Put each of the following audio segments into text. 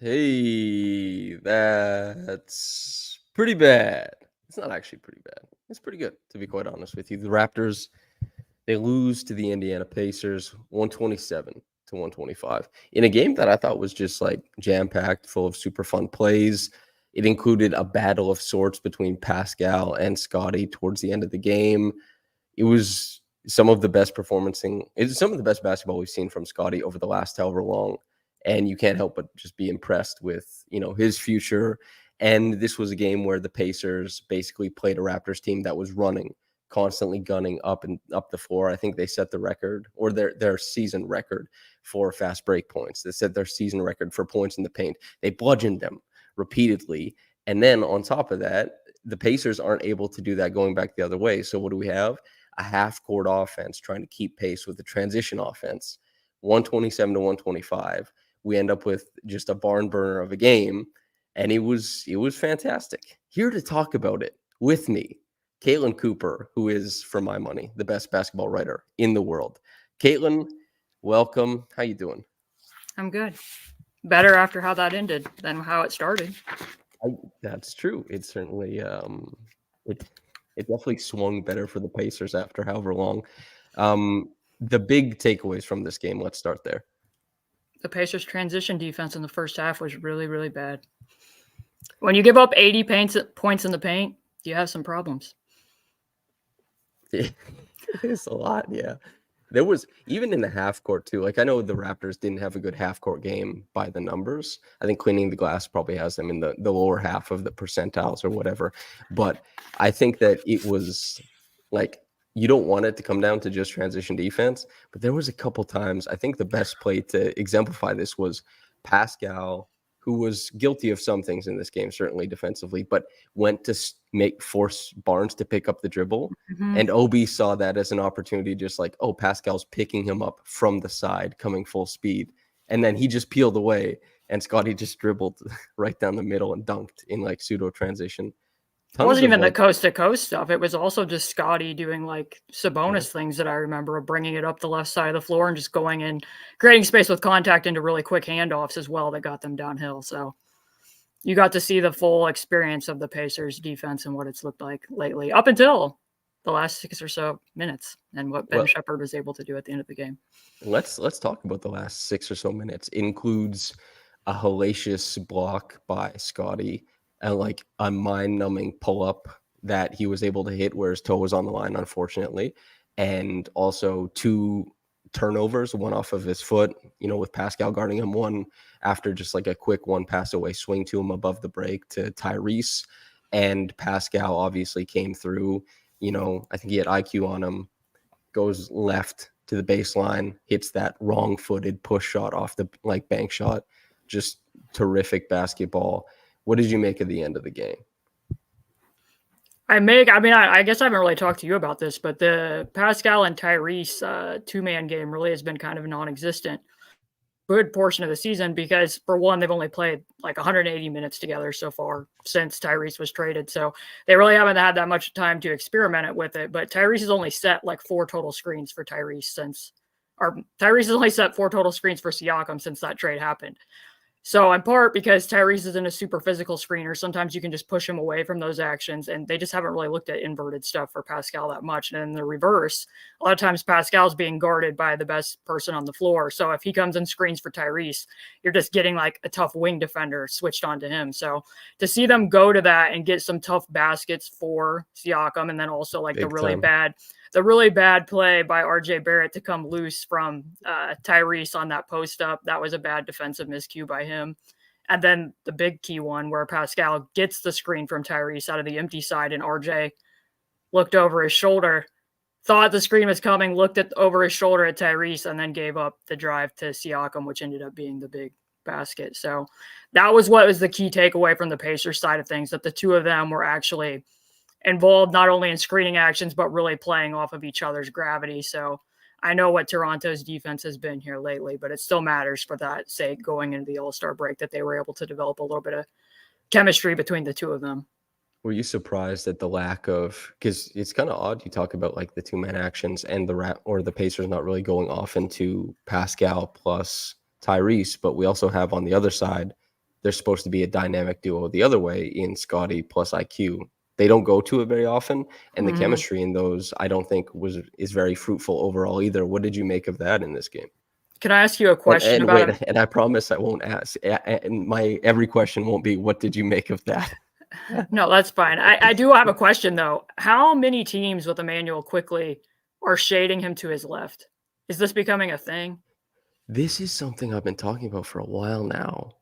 Hey, that's pretty bad. It's not actually pretty bad. It's pretty good, to be quite honest with you. The Raptors, they lose to the Indiana Pacers 127 to 125 in a game that I thought was just like jam-packed, full of super fun plays. It included a battle of sorts between PASCAL and Scotty towards the end of the game. It was some of the best it's some of the best basketball we've seen from Scotty over the last however long. And you can't help but just be impressed with, his future. And this was a game where the Pacers basically played a Raptors team that was running, constantly gunning up and up the floor. I think they set the record, or their season record, for fast break points. They set their season record for points in the paint. They bludgeoned them repeatedly. And then on top of that, the Pacers aren't able to do that going back the other way. So what do we have? A half-court offense trying to keep pace with the transition offense. 127 to 125. We end up with just a barn burner of a game, and it was fantastic. Here to talk about it with me, Caitlin Cooper, who is, for my money, the best basketball writer in the world. Caitlin, welcome. How you doing? I'm good. Better after how that ended than how it started. That's true. It certainly it definitely swung better for the Pacers after however long. The big takeaways from this game, let's start there. The Pacers' transition defense in the first half was really, really bad. When you give up 80 points in the paint, you have some problems. It is a lot, yeah. There was, even in the half court too, like I know the Raptors didn't have a good half court game by the numbers. I think Cleaning the Glass probably has them in the lower half of the percentiles or whatever. But I think that it was like, you don't want it to come down to just transition defense, but there was a couple times, I think the best play to exemplify this was PASCAL, who was guilty of some things in this game, certainly defensively, but went to force Barnes to pick up the dribble. Mm-hmm. And Obi saw that as an opportunity, just like, oh, PASCAL's picking him up from the side, coming full speed. And then he just peeled away, and Scotty just dribbled right down the middle and dunked in like pseudo transition. It wasn't even the coast-to-coast stuff. It was also just Scotty doing like Sabonis things that I remember, of bringing it up the left side of the floor and just going in, creating space with contact into really quick handoffs as well that got them downhill. So you got to see the full experience of the Pacers defense and what it's looked like lately, up until the last 6 or so minutes, and what Ben Shepard was able to do at the end of the game. Let's talk about the last 6 or so minutes. It includes a hellacious block by Scotty, and like a mind-numbing pull-up that he was able to hit where his toe was on the line, unfortunately. And also 2 turnovers, one off of his foot, with PASCAL guarding him, one after just like a quick one pass away swing to him above the break to Tyrese. And PASCAL obviously came through. I think he had IQ on him, goes left to the baseline, hits that wrong-footed push shot off the bank shot. Just terrific basketball. What did you make of the end of the game? I guess I haven't really talked to you about this, but the PASCAL and Tyrese two-man game really has been kind of non-existent good portion of the season because, for one, they've only played like 180 minutes together so far since Tyrese was traded. So they really haven't had that much time to experiment with it. But Tyrese has only set like 4 total screens for Tyrese has only set 4 total screens for Siakam since that trade happened. So in part because Tyrese isn't a super physical screener, sometimes you can just push him away from those actions, and they just haven't really looked at inverted stuff for PASCAL that much. And in the reverse, a lot of times PASCAL's being guarded by the best person on the floor. So if he comes and screens for Tyrese, you're just getting like a tough wing defender switched onto him. So to see them go to that and get some tough baskets for Siakam, and then also like the really bad play by RJ Barrett to come loose from Tyrese on that post up. That was a bad defensive miscue by him. And then the big key one where PASCAL gets the screen from Tyrese out of the empty side, and RJ looked over his shoulder, thought the screen was coming, looked over his shoulder at Tyrese, and then gave up the drive to Siakam, which ended up being the big basket. So that was what was the key takeaway from the Pacers side of things, that the two of them were actually involved not only in screening actions, but really playing off of each other's gravity. So I know what Toronto's defense has been here lately, but it still matters for that sake going into the All-Star break that they were able to develop a little bit of chemistry between the two of them. Were you surprised at the lack of, because it's kind of odd you talk about like the 2-man actions and the Pacers not really going off into PASCAL plus Tyrese, but we also have on the other side there's supposed to be a dynamic duo the other way in Scottie plus IQ. They don't go to it very often, and the chemistry in those I don't think is very fruitful overall either. What did you make of that in this game? Can I ask you a question And about wait, and I promise I won't ask. And my every question won't be, what did you make of that? No, that's fine. I do have a question though. How many teams with Emmanuel Quickley are shading him to his left? Is this becoming a thing? This is something I've been talking about for a while now.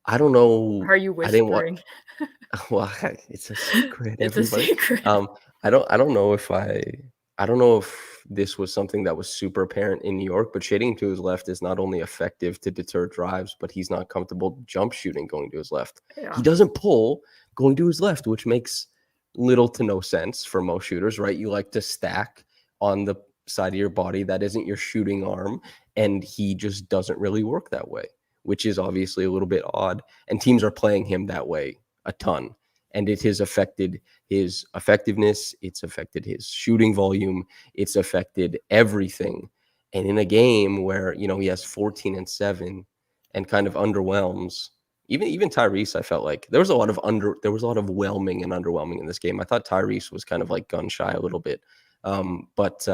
I don't know. Are you I didn't want. whispering? Well, it's a secret, It's a everybody. secret. I don't know if I don't know if this was something that was super apparent in New York, but shading to his left is not only effective to deter drives, but he's not comfortable jump shooting going to his left. Yeah. He doesn't pull going to his left, which makes little to no sense for most shooters, right? You like to stack on the side of your body that isn't your shooting arm, and he just doesn't really work that way, which is obviously a little bit odd. And teams are playing him that way a ton. And it has affected his effectiveness. It's affected his shooting volume. It's affected everything. And in a game where, he has 14 and 7 and kind of underwhelms, even Tyrese, I felt like there was a lot of whelming and underwhelming in this game. I thought Tyrese was kind of like gun shy a little bit. But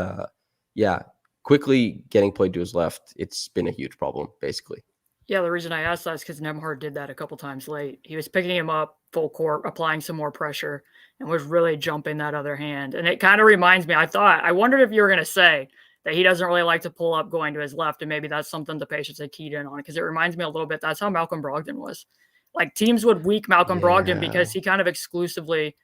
yeah, quickly getting played to his left, it's been a huge problem, basically. Yeah, the reason I asked that is because Nembhard did that a couple times late. He was picking him up full court, applying some more pressure, and was really jumping that other hand. And it kind of reminds me, I wondered if you were going to say that he doesn't really like to pull up going to his left, and maybe that's something the Patients had keyed in on, because it reminds me a little bit, that's how Malcolm Brogdon was. Like, teams would weak Malcolm Brogdon because he kind of exclusively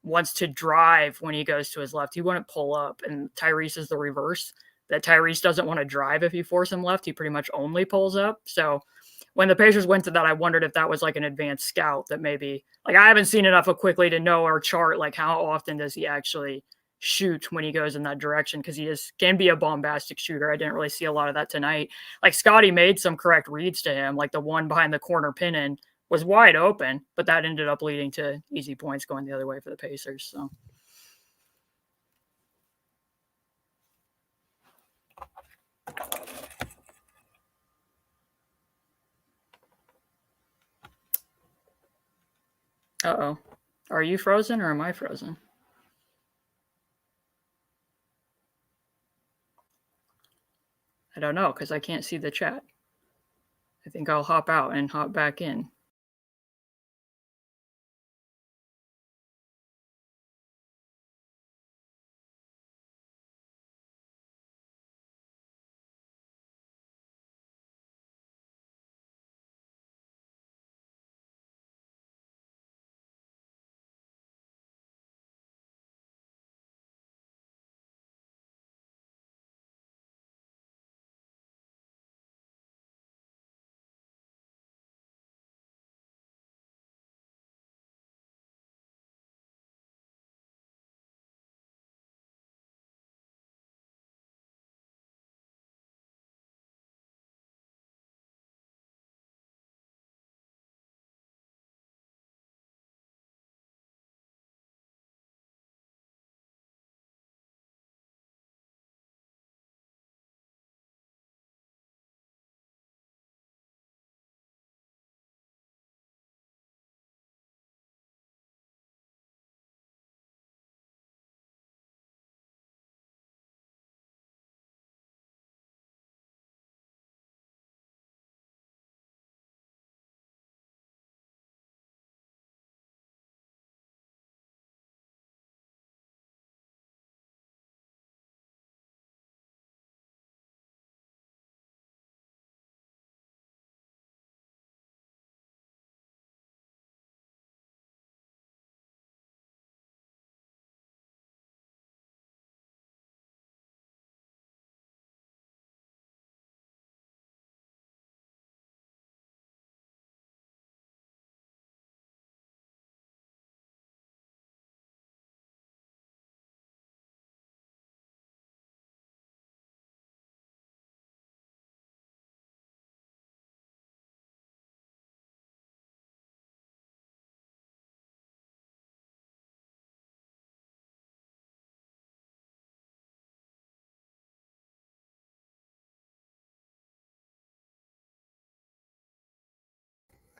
wants to drive when he goes to his left. He wouldn't pull up, and Tyrese is the reverse. That Tyrese doesn't want to drive if you force him left. He pretty much only pulls up. So when the Pacers went to that, I wondered if that was like an advanced scout that maybe, like, I haven't seen enough of Quickley to know or chart, like, how often does he actually shoot when he goes in that direction, because he can be a bombastic shooter. I didn't really see a lot of that tonight. Like, Scotty made some correct reads to him, like the one behind the corner pin in was wide open, but that ended up leading to easy points going the other way for the Pacers. So. Uh-oh. Are you frozen or am I frozen? I don't know, because I can't see the chat. I think I'll hop out and hop back in.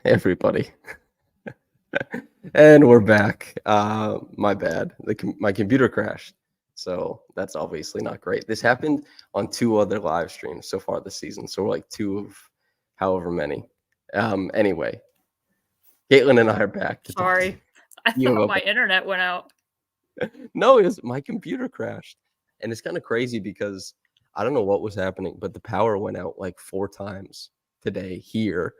everybody. And we're back. My bad. My computer crashed. So that's obviously not great. This happened on 2 other live streams so far this season. So we're like 2 of however many. Anyway, Caitlin and I are back. Sorry. I thought my internet went out. No, my computer crashed. And it's kind of crazy because I don't know what was happening, but the power went out like 4 times today here.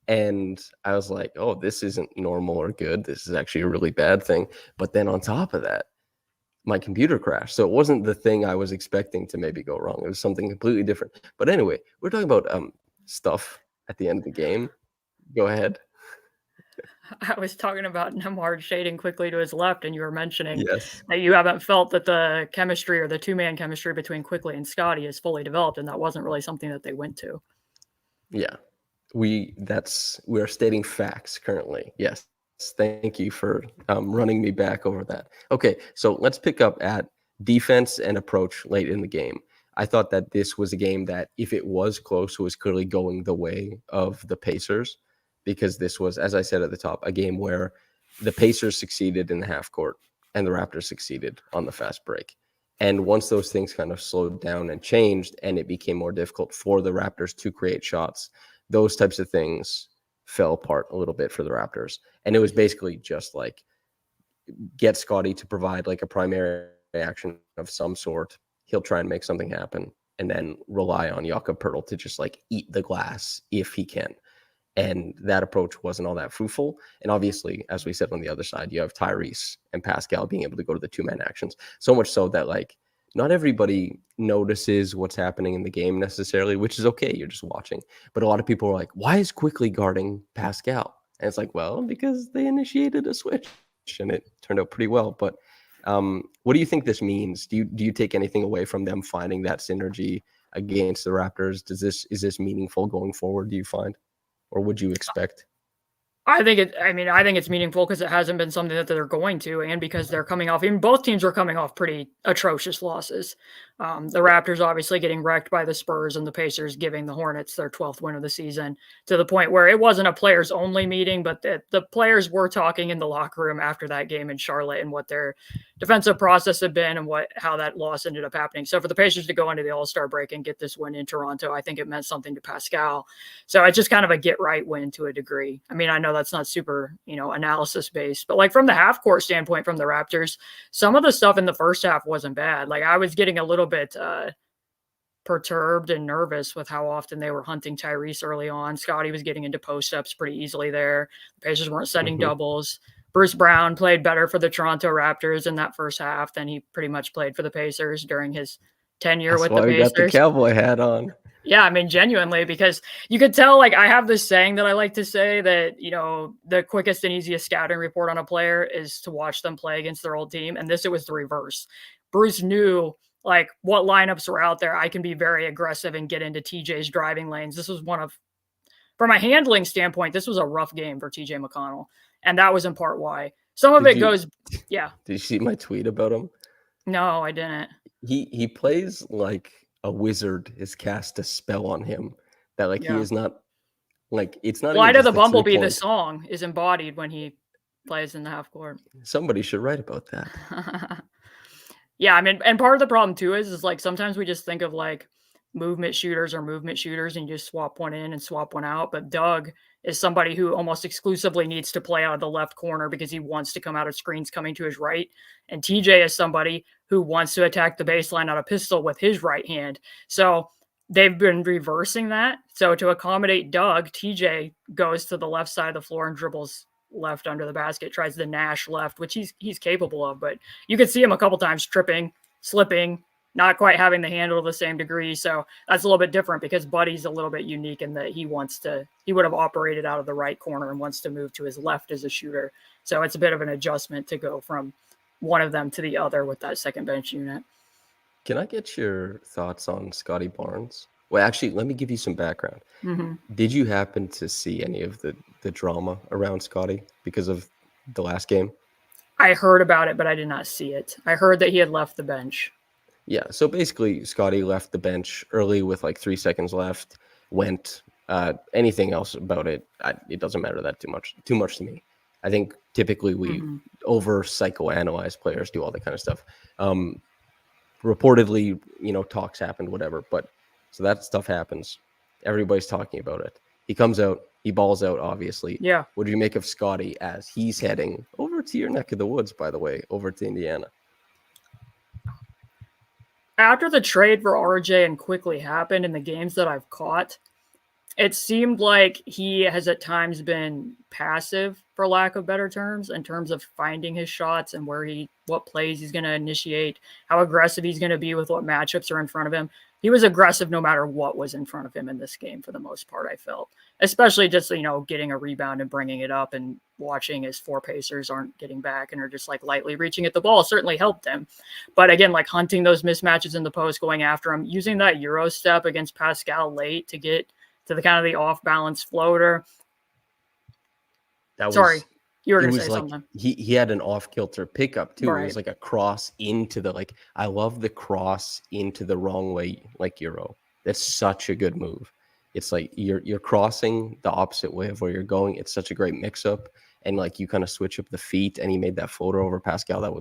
And I was like, oh, this isn't normal or good. This is actually a really bad thing. But then on top of that, my computer crashed. So it wasn't the thing I was expecting to maybe go wrong. It was something completely different. But anyway, we're talking about stuff at the end of the game. Go ahead. I was talking about Nembhard shading quickly to his left, and you were mentioning Yes. that you haven't felt that the chemistry or the two-man chemistry between Quickly and Scotty is fully developed, and that wasn't really something that they went to. Yeah. We are stating facts currently. Yes. Thank you for running me back over that. Okay, so let's pick up at defense and approach late in the game. I thought that this was a game that, if it was close, was clearly going the way of the Pacers, because this was, as I said at the top, a game where the Pacers succeeded in the half court and the Raptors succeeded on the fast break. And once those things kind of slowed down and changed, and it became more difficult for the Raptors to create shots, those types of things fell apart a little bit for the Raptors. And it was basically just like, get Scotty to provide like a primary action of some sort. He'll try and make something happen, and then rely on Jakob Poeltl to just like eat the glass if he can. And that approach wasn't all that fruitful. And obviously, as we said on the other side, you have Tyrese and PASCAL being able to go to the 2-man actions. So much so that like not everybody notices what's happening in the game necessarily, which is okay. You're just watching. But a lot of people are like, why is Quickly guarding PASCAL? And it's like, well, because they initiated a switch and it turned out pretty well. But what do you think this means? Do you take anything away from them finding that synergy against the Raptors? Is this meaningful going forward, do you find? Or would you expect? I think it's meaningful because it hasn't been something that they're going to, and because they're coming off, even both teams are coming off pretty atrocious losses. The Raptors obviously getting wrecked by the Spurs, and the Pacers giving the Hornets their 12th win of the season, to the point where it wasn't a players only meeting, but the players were talking in the locker room after that game in Charlotte and what their defensive process had been and how that loss ended up happening. So for the Pacers to go into the All-Star break and get this win in Toronto, I think it meant something to PASCAL. So it's just kind of a get right win to a degree. I mean, I know that's not super, analysis based, but like from the half court standpoint from the Raptors, some of the stuff in the first half wasn't bad. Like I was getting a little bit perturbed and nervous with how often they were hunting Tyrese early on. Scotty was getting into post-ups pretty easily there. The Pacers weren't setting doubles. Bruce Brown played better for the Toronto Raptors in that first half than he pretty much played for the Pacers during his tenure with the Pacers. Got the cowboy hat on. Yeah, I mean, genuinely, because you could tell, like, I have this saying that I like to say that, the quickest and easiest scouting report on a player is to watch them play against their old team. And it was the reverse. Bruce knew, like, what lineups were out there. I can be very aggressive and get into TJ's driving lanes. This was from a handling standpoint, this was a rough game for TJ McConnell. And that was in part why. Some of it goes, yeah. Did you see my tweet about him? No, I didn't. He plays like a wizard is cast a spell on him that like he is not like, it's not. Flight of the Bumblebee, the song, is embodied when he plays in the half court. Somebody should write about that. Yeah, I mean, and part of the problem too is like sometimes we just think of like movement shooters and you just swap one in and swap one out. But Doug is somebody who almost exclusively needs to play out of the left corner because he wants to come out of screens coming to his right. And TJ is somebody who wants to attack the baseline out of pistol with his right hand. So they've been reversing that. So to accommodate Doug, TJ goes to the left side of the floor and dribbles left under the basket, tries the Nash left, which he's capable of. But you could see him a couple times tripping, slipping, not quite having the handle to the same degree. So that's a little bit different because Buddy's a little bit unique in that he would have operated out of the right corner and wants to move to his left as a shooter. So it's a bit of an adjustment to go from one of them to the other with that second bench unit. Can I get your thoughts on Scotty Barnes? Well, actually, let me give you some background. Mm-hmm. Did you happen to see any of the drama around Scotty because of the last game? I heard about it, but I did not see it. I heard that he had left the bench. Yeah, so basically Scotty left the bench early with like 3 seconds left, went Anything else about it, it doesn't matter that too much to me. I think typically we over psychoanalyze players, do all that kind of stuff. Reportedly, talks happened, whatever. But so that stuff happens. Everybody's talking about it. He comes out, he balls out, obviously. Yeah. What do you make of Scotty as he's heading over to your neck of the woods, by the way, over to Indiana? After the trade for RJ and quickly happened in the games that I've caught, it seemed like he has at times been passive, for lack of better terms, in terms of finding his shots and what plays he's going to initiate, how aggressive he's going to be with what matchups are in front of him. He was aggressive no matter what was in front of him in this game for the most part, I felt. Especially just, getting a rebound and bringing it up and watching his 4 Pacers aren't getting back and are just lightly reaching at the ball certainly helped him. But again, hunting those mismatches in the post, going after him, using that Euro step against PASCAL late to get to the kind of the off-balance floater. Sorry, you were going to say something. He had an off-kilter pickup, too. Right. It was a cross into the, I love the cross into the wrong way, Euro. That's such a good move. It's you're crossing the opposite way of where you're going. It's such a great mix-up. And, you kind of switch up the feet, and he made that floater over PASCAL. That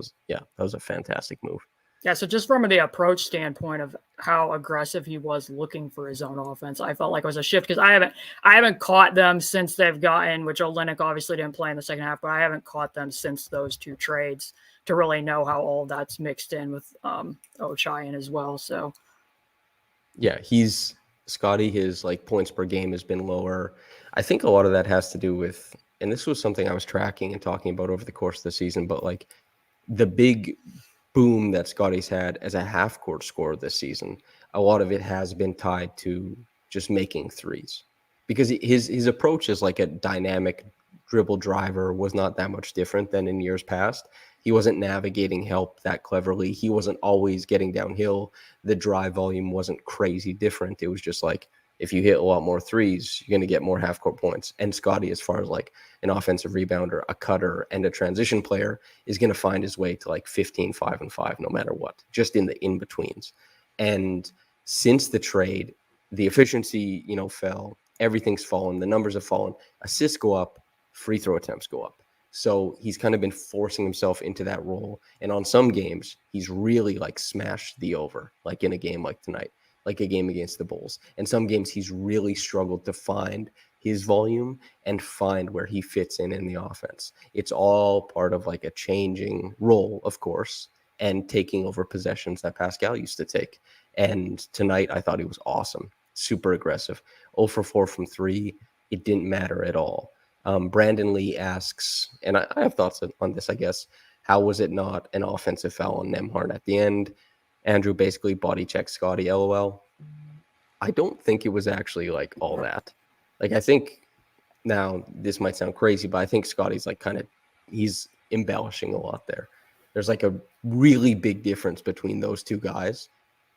was a fantastic move. Yeah, so just from the approach standpoint of how aggressive he was looking for his own offense, I felt like it was a shift because I haven't caught them since they've gotten, which Olynyk obviously didn't play in the second half, but I haven't caught them since those 2 trades to really know how all of that's mixed in with Ochayan as well. So, yeah, Scotty, his points per game has been lower. I think a lot of that has to do with, and this was something I was tracking and talking about over the course of the season, but the big boom that Scotty's had as a half-court scorer this season, a lot of it has been tied to just making threes. Because his approach is a dynamic dribble driver was not that much different than in years past. He wasn't navigating help that cleverly. He wasn't always getting downhill. The drive volume wasn't crazy different. It was just if you hit a lot more threes, you're going to get more half-court points. And Scotty, as far as an offensive rebounder, a cutter, and a transition player, is going to find his way to 15, 5, and 5, no matter what, just in the in-betweens. And since the trade, the efficiency, fell. Everything's fallen. The numbers have fallen. Assists go up. Free throw attempts go up. So he's kind of been forcing himself into that role. And on some games, he's really smashed the over, in a game like tonight. A game against the Bulls. And some games he's really struggled to find his volume and find where he fits in the offense. It's all part of a changing role, of course, and taking over possessions that PASCAL used to take. And tonight I thought he was awesome, super aggressive. 0 for 4 from 3. It didn't matter at all. Brandon Lee asks, and I have thoughts on this, I guess, how was it not an offensive foul on Nembhard at the end? Andrew basically body checked Scotty, LOL. I don't think it was actually all that. I think now this might sound crazy, but I think Scotty's he's embellishing a lot there. There's a really big difference between those 2 guys.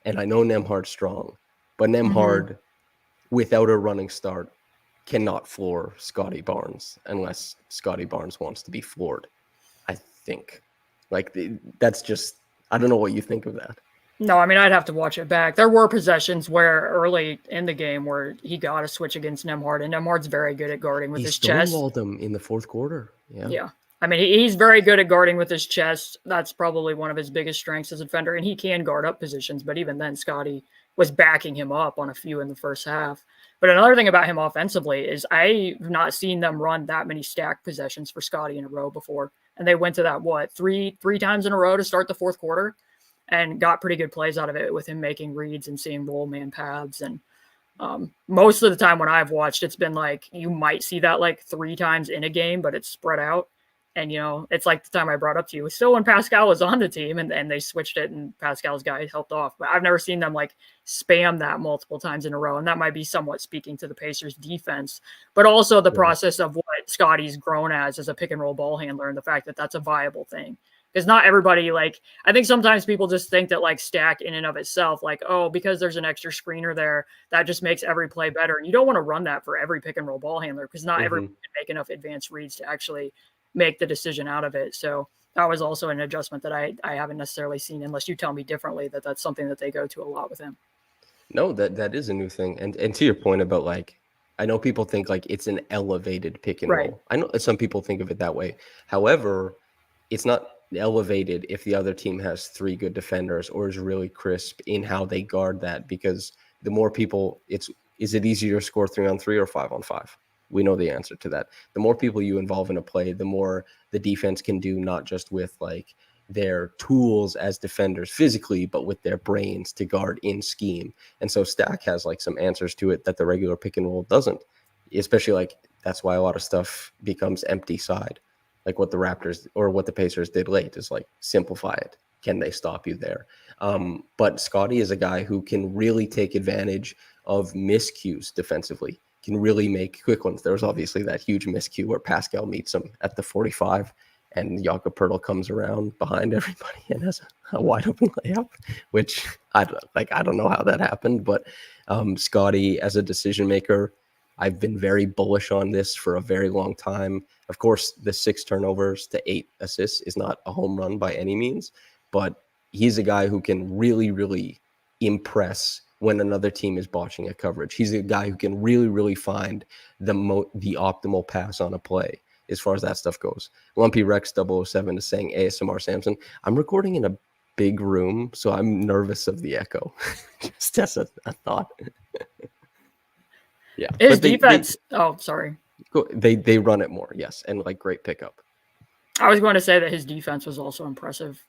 And I know Nembhard's strong, but Nembhard, without a running start, cannot floor Scotty Barnes unless Scotty Barnes wants to be floored. I think that's just, I don't know what you think of that. No, I mean, I'd have to watch it back. There were possessions where early in the game where he got a switch against Nembhard, and Nembhard's very good at guarding with his chest. He stonewalled him in the fourth quarter. Yeah. I mean, he's very good at guarding with his chest. That's probably one of his biggest strengths as a defender, and he can guard up positions, but even then, Scotty was backing him up on a few in the first half. But another thing about him offensively is I've not seen them run that many stacked possessions for Scotty in a row before, and they went to that, three times in a row to start the fourth quarter? And got pretty good plays out of it with him making reads and seeing roll man paths. And most of the time when I've watched, it's been you might see that 3 times in a game, but it's spread out. And, it's the time I brought up to you. It's still when PASCAL was on the team and they switched it and PASCAL's guy helped off. But I've never seen them spam that multiple times in a row. And that might be somewhat speaking to the Pacers defense, but also the process of what Scotty's grown as a pick and roll ball handler and the fact that that's a viable thing. Because not everybody, I think sometimes people just think that stack in and of itself, because there's an extra screener there, that just makes every play better. And you don't want to run that for every pick and roll ball handler because not everyone can make enough advanced reads to actually make the decision out of it. So that was also an adjustment that I haven't necessarily seen unless you tell me differently that's something that they go to a lot with him. No, that is a new thing. And to your point about I know people think like it's an elevated pick and Right. roll. I know some people think of it that way. However, it's not elevated if the other team has 3 good defenders or is really crisp in how they guard that, because the more people, is it easier to score 3-on-3 or 5-on-5? We know the answer to that. The more people you involve in a play, the more the defense can do, not just with like their tools as defenders physically, but with their brains to guard in scheme. And so Stack has like some answers to it that the regular pick and roll doesn't, especially like that's why a lot of stuff becomes empty side. Like what the Raptors or what the Pacers did late is like simplify it. Can they stop you there? But Scottie is a guy who can really take advantage of miscues defensively, can really make quick ones. There was obviously that huge miscue where PASCAL meets him at the 45 and Jakob Poeltl comes around behind everybody and has a wide open layup, which I don't know how that happened, but Scottie as a decision maker, I've been very bullish on this for a very long time. Of course, the 6 turnovers to 8 assists is not a home run by any means, but he's a guy who can really, really impress when another team is botching a coverage. He's a guy who can really, really find the optimal pass on a play as far as that stuff goes. Lumpy Rex 007 is saying ASMR Samson. I'm recording in a big room, so I'm nervous of the echo. Just as a thought. Yeah. His defense. Sorry. They run it more, yes, and like great pickup. I was going to say that his defense was also impressive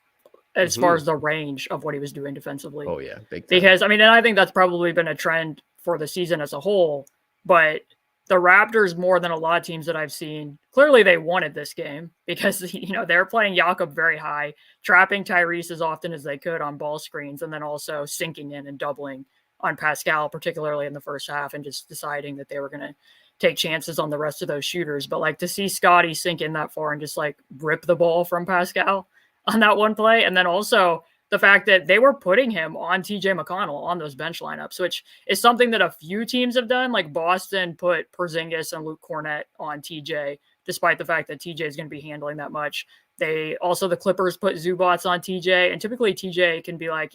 as far as the range of what he was doing defensively. Oh yeah, big time. Because I mean, and I think that's probably been a trend for the season as a whole. But the Raptors, more than a lot of teams that I've seen, clearly they wanted this game because they're playing Jakob very high, trapping Tyrese as often as they could on ball screens, and then also sinking in and doubling on PASCAL, particularly in the first half, and just deciding that they were going to take chances on the rest of those shooters. But like to see Scottie sink in that far and just like rip the ball from PASCAL on that one play. And then also the fact that they were putting him on TJ McConnell on those bench lineups, which is something that a few teams have done. Like Boston put Porzingis and Luke Cornett on TJ, despite the fact that TJ is going to be handling that much. The Clippers put Zubats on TJ, and typically TJ can be like,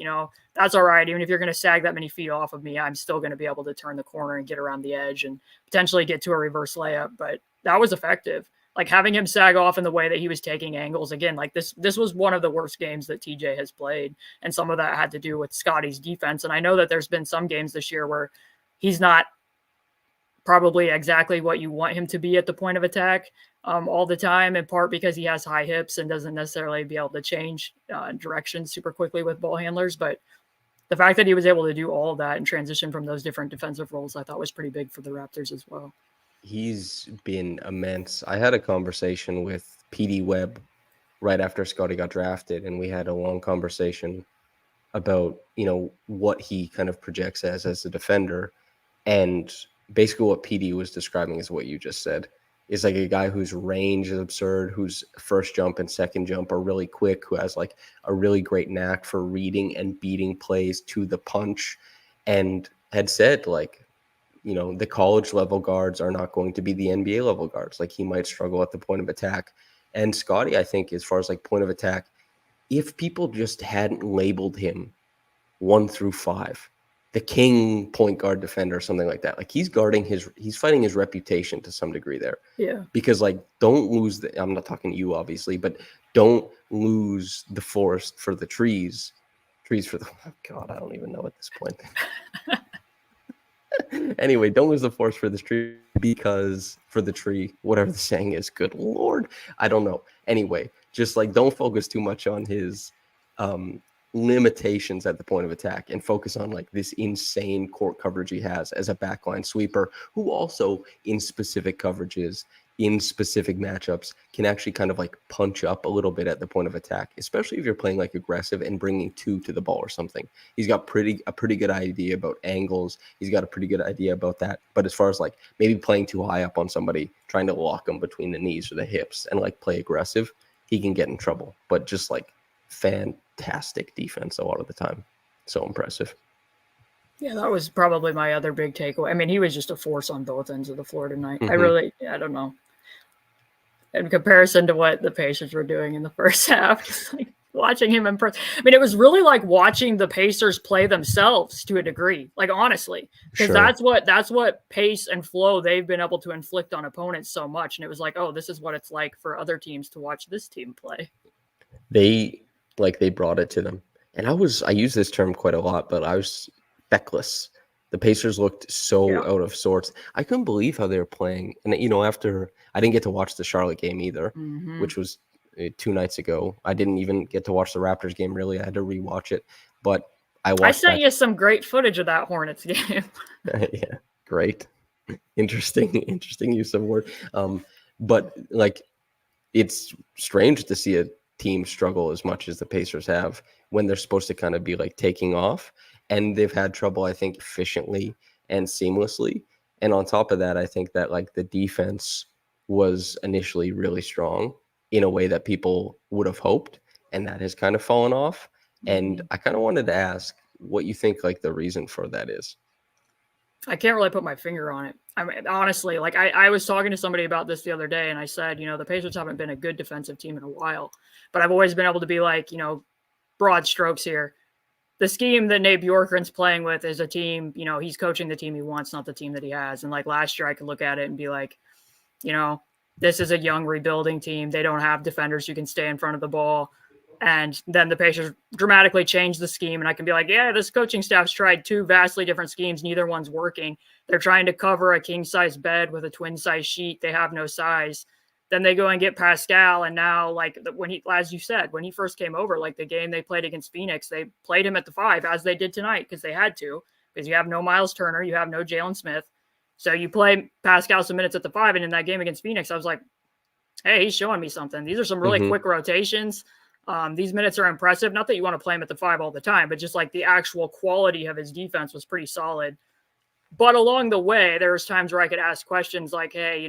that's all right. Even if you're going to sag that many feet off of me, I'm still going to be able to turn the corner and get around the edge and potentially get to a reverse layup. But that was effective. Like having him sag off in the way that he was taking angles again, like this was one of the worst games that TJ has played. And some of that had to do with Scottie's defense. And I know that there's been some games this year where he's not probably exactly what you want him to be at the point of attack all the time, in part because he has high hips and doesn't necessarily be able to change direction super quickly with ball handlers. But the fact that he was able to do all of that and transition from those different defensive roles, I thought was pretty big for the Raptors as well. He's been immense. I had a conversation with PD Webb right after Scottie got drafted, and we had a long conversation about, what he kind of projects as a defender. And basically what PD was describing is what you just said. Is like a guy whose range is absurd, whose first jump and second jump are really quick, who has like a really great knack for reading and beating plays to the punch, and had said like, the college level guards are not going to be the NBA level guards. Like he might struggle at the point of attack. And Scottie, I think, as far as like point of attack, if people just hadn't labeled him 1 through 5, the king point guard defender or something like that, like he's fighting his reputation to some degree there. Yeah. Because like, don't lose I'm not talking to you obviously, but don't lose the forest for the trees for the, oh God, I don't even know at this point. Anyway, don't lose the forest for this tree for the tree, whatever the saying is. Good Lord. I don't know. Anyway, just like don't focus too much on his limitations at the point of attack and focus on like this insane court coverage he has as a backline sweeper, who also in specific coverages, in specific matchups, can actually kind of like punch up a little bit at the point of attack, especially if you're playing like aggressive and bringing 2 to the ball or something. He's got a pretty good idea about angles. He's got a pretty good idea about that. But as far as like maybe playing too high up on somebody, trying to lock them between the knees or the hips and like play aggressive, he can get in trouble. But just like fantastic defense a lot of the time. So impressive. Yeah, that was probably my other big takeaway. I mean, he was just a force on both ends of the floor tonight. Mm-hmm. I don't know. In comparison to what the Pacers were doing in the first half, like watching him impress. I mean, it was really like watching the Pacers play themselves to a degree, like honestly, because that's what pace and flow they've been able to inflict on opponents so much. And it was like, oh, this is what it's like for other teams to watch this team play. They brought it to them. And I use this term quite a lot, but I was feckless. The Pacers looked so out of sorts. I couldn't believe how they were playing. And, after I didn't get to watch the Charlotte game either, which was 2 nights ago. I didn't even get to watch the Raptors game, really. I had to rewatch it. But I sent you some great footage of that Hornets game. Yeah, great. Interesting use of word. But, like, it's strange to see a team struggle as much as the Pacers have when they're supposed to kind of be, like, taking off. And they've had trouble, I think, efficiently and seamlessly. And on top of that, I think that, like, the defense was initially really strong in a way that people would have hoped, and that has kind of fallen off. And I kind of wanted to ask what you think, like, the reason for that is. I can't really put my finger on it. I mean, honestly, like I was talking to somebody about this the other day, and I said, the Pacers haven't been a good defensive team in a while, but I've always been able to be like, broad strokes here. The scheme that Nate Bjorkgren's playing with is a team, he's coaching the team he wants, not the team that he has. And like last year, I could look at it and be like, this is a young rebuilding team. They don't have defenders who can stay in front of the ball. And then the Pacers dramatically changed the scheme. And I can be like, yeah, this coaching staff's tried 2 vastly different schemes. Neither one's working. They're trying to cover a king-size bed with a twin-size sheet. They have no size. Then they go and get PASCAL. And now, like, as you said, when he first came over, like the game they played against Phoenix, they played him at the 5, as they did tonight, because they had to, because you have no Miles Turner, you have no Jalen Smith. So you play PASCAL some minutes at the 5. And in that game against Phoenix, I was like, hey, he's showing me something. These are some really quick rotations. These minutes are impressive. Not that you want to play him at the 5 all the time, but just like the actual quality of his defense was pretty solid. But along the way, there was times where I could ask questions like, hey,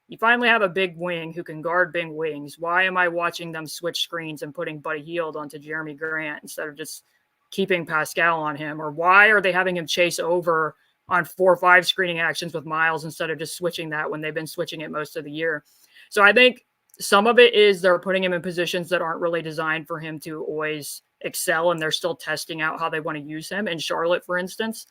you finally have a big wing who can guard big wings. Why am I watching them switch screens and putting Buddy Hield onto Jeremy Grant instead of just keeping PASCAL on him? Or why are they having him chase over on 4 or 5 screening actions with Miles instead of just switching that when they've been switching it most of the year? So I think some of it is they're putting him in positions that aren't really designed for him to always excel, and they're still testing out how they want to use him. In Charlotte, for instance,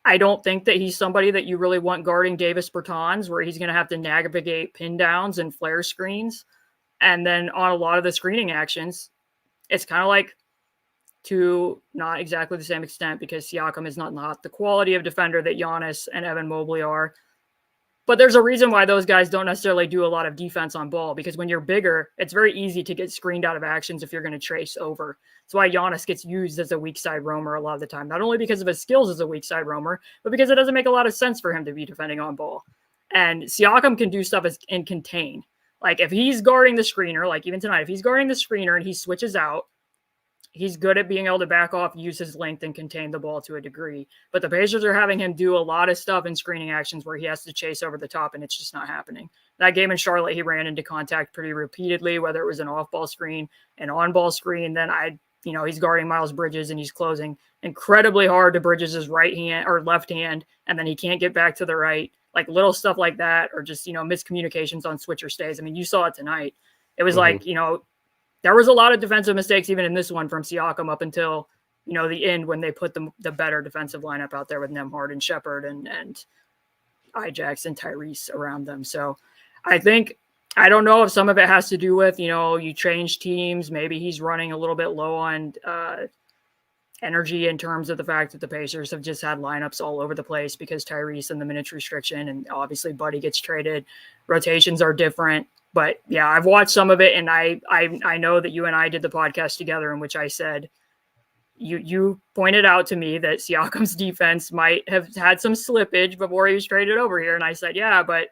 I don't think that he's somebody that you really want guarding Davis Bertans, where he's going to have to navigate pin downs and flare screens. And then on a lot of the screening actions, it's kind of like, to not exactly the same extent, because Siakam is not the quality of defender that Giannis and Evan Mobley are. But there's a reason why those guys don't necessarily do a lot of defense on ball, because when you're bigger, it's very easy to get screened out of actions if you're going to trace over. That's why Giannis gets used as a weak side roamer a lot of the time, not only because of his skills as a weak side roamer, but because it doesn't make a lot of sense for him to be defending on ball. And Siakam can do stuff and contain. Like if he's guarding the screener, like even tonight, if he's guarding the screener and he switches out, he's good at being able to back off, use his length, and contain the ball to a degree. But the Pacers are having him do a lot of stuff in screening actions where he has to chase over the top, and it's just not happening. That game in Charlotte, he ran into contact pretty repeatedly, whether it was an off-ball screen, an on-ball screen. Then he's guarding Miles Bridges, and he's closing incredibly hard to Bridges' right hand or left hand, and then he can't get back to the right. Like little stuff like that, or just, miscommunications on switcher stays. I mean, you saw it tonight. It was like, there was a lot of defensive mistakes even in this one from Siakam up until, the end when they put the better defensive lineup out there with Nembhard and Shepard and Ajax and Tyrese around them. So I don't know if some of it has to do with, you change teams. Maybe he's running a little bit low on energy in terms of the fact that the Pacers have just had lineups all over the place because Tyrese and the minutes restriction, and obviously Buddy gets traded. Rotations are different. But yeah, I've watched some of it, and I know that you and I did the podcast together in which I said you pointed out to me that Siakam's defense might have had some slippage before he was traded over here, and I said, yeah, but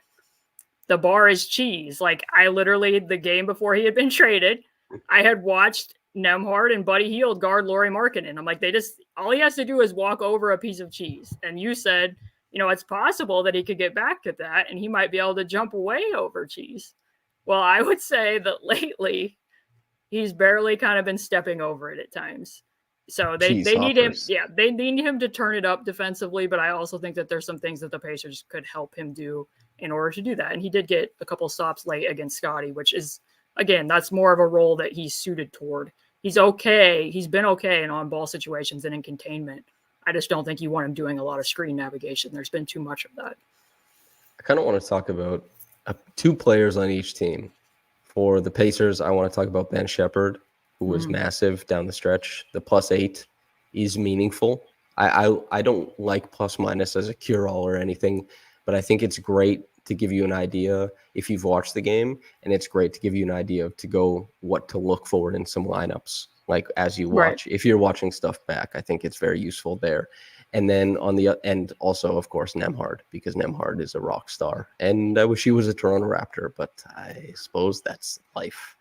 the bar is cheese. Like I literally, the game before he had been traded, I had watched Nembhard and Buddy Hield guard Lauri Markkanen. I'm like, all he has to do is walk over a piece of cheese. And you said, it's possible that he could get back at that, and he might be able to jump away over cheese. Well, I would say that lately he's barely kind of been stepping over it at times. So they need him. Yeah, they need him to turn it up defensively. But I also think that there's some things that the Pacers could help him do in order to do that. And he did get a couple stops late against Scotty, which is, again, that's more of a role that he's suited toward He's okay. He's been okay in on-ball situations and in containment. I just don't think you want him doing a lot of screen navigation. There's been too much of that. I kind of want to talk about 2 players on each team. For the Pacers, I want to talk about Ben Shepard, who was massive down the stretch. The +8 is meaningful. I don't like plus minus as a cure-all or anything, but I think it's great to give you an idea if you've watched the game, and it's great to give you an idea of to go what to look for in some lineups, like as you watch. If you're watching stuff back, I think it's very useful there. And then on the end, also, of course, Nembhard, because Nembhard is a rock star. And I wish he was a Toronto Raptor, but I suppose that's life.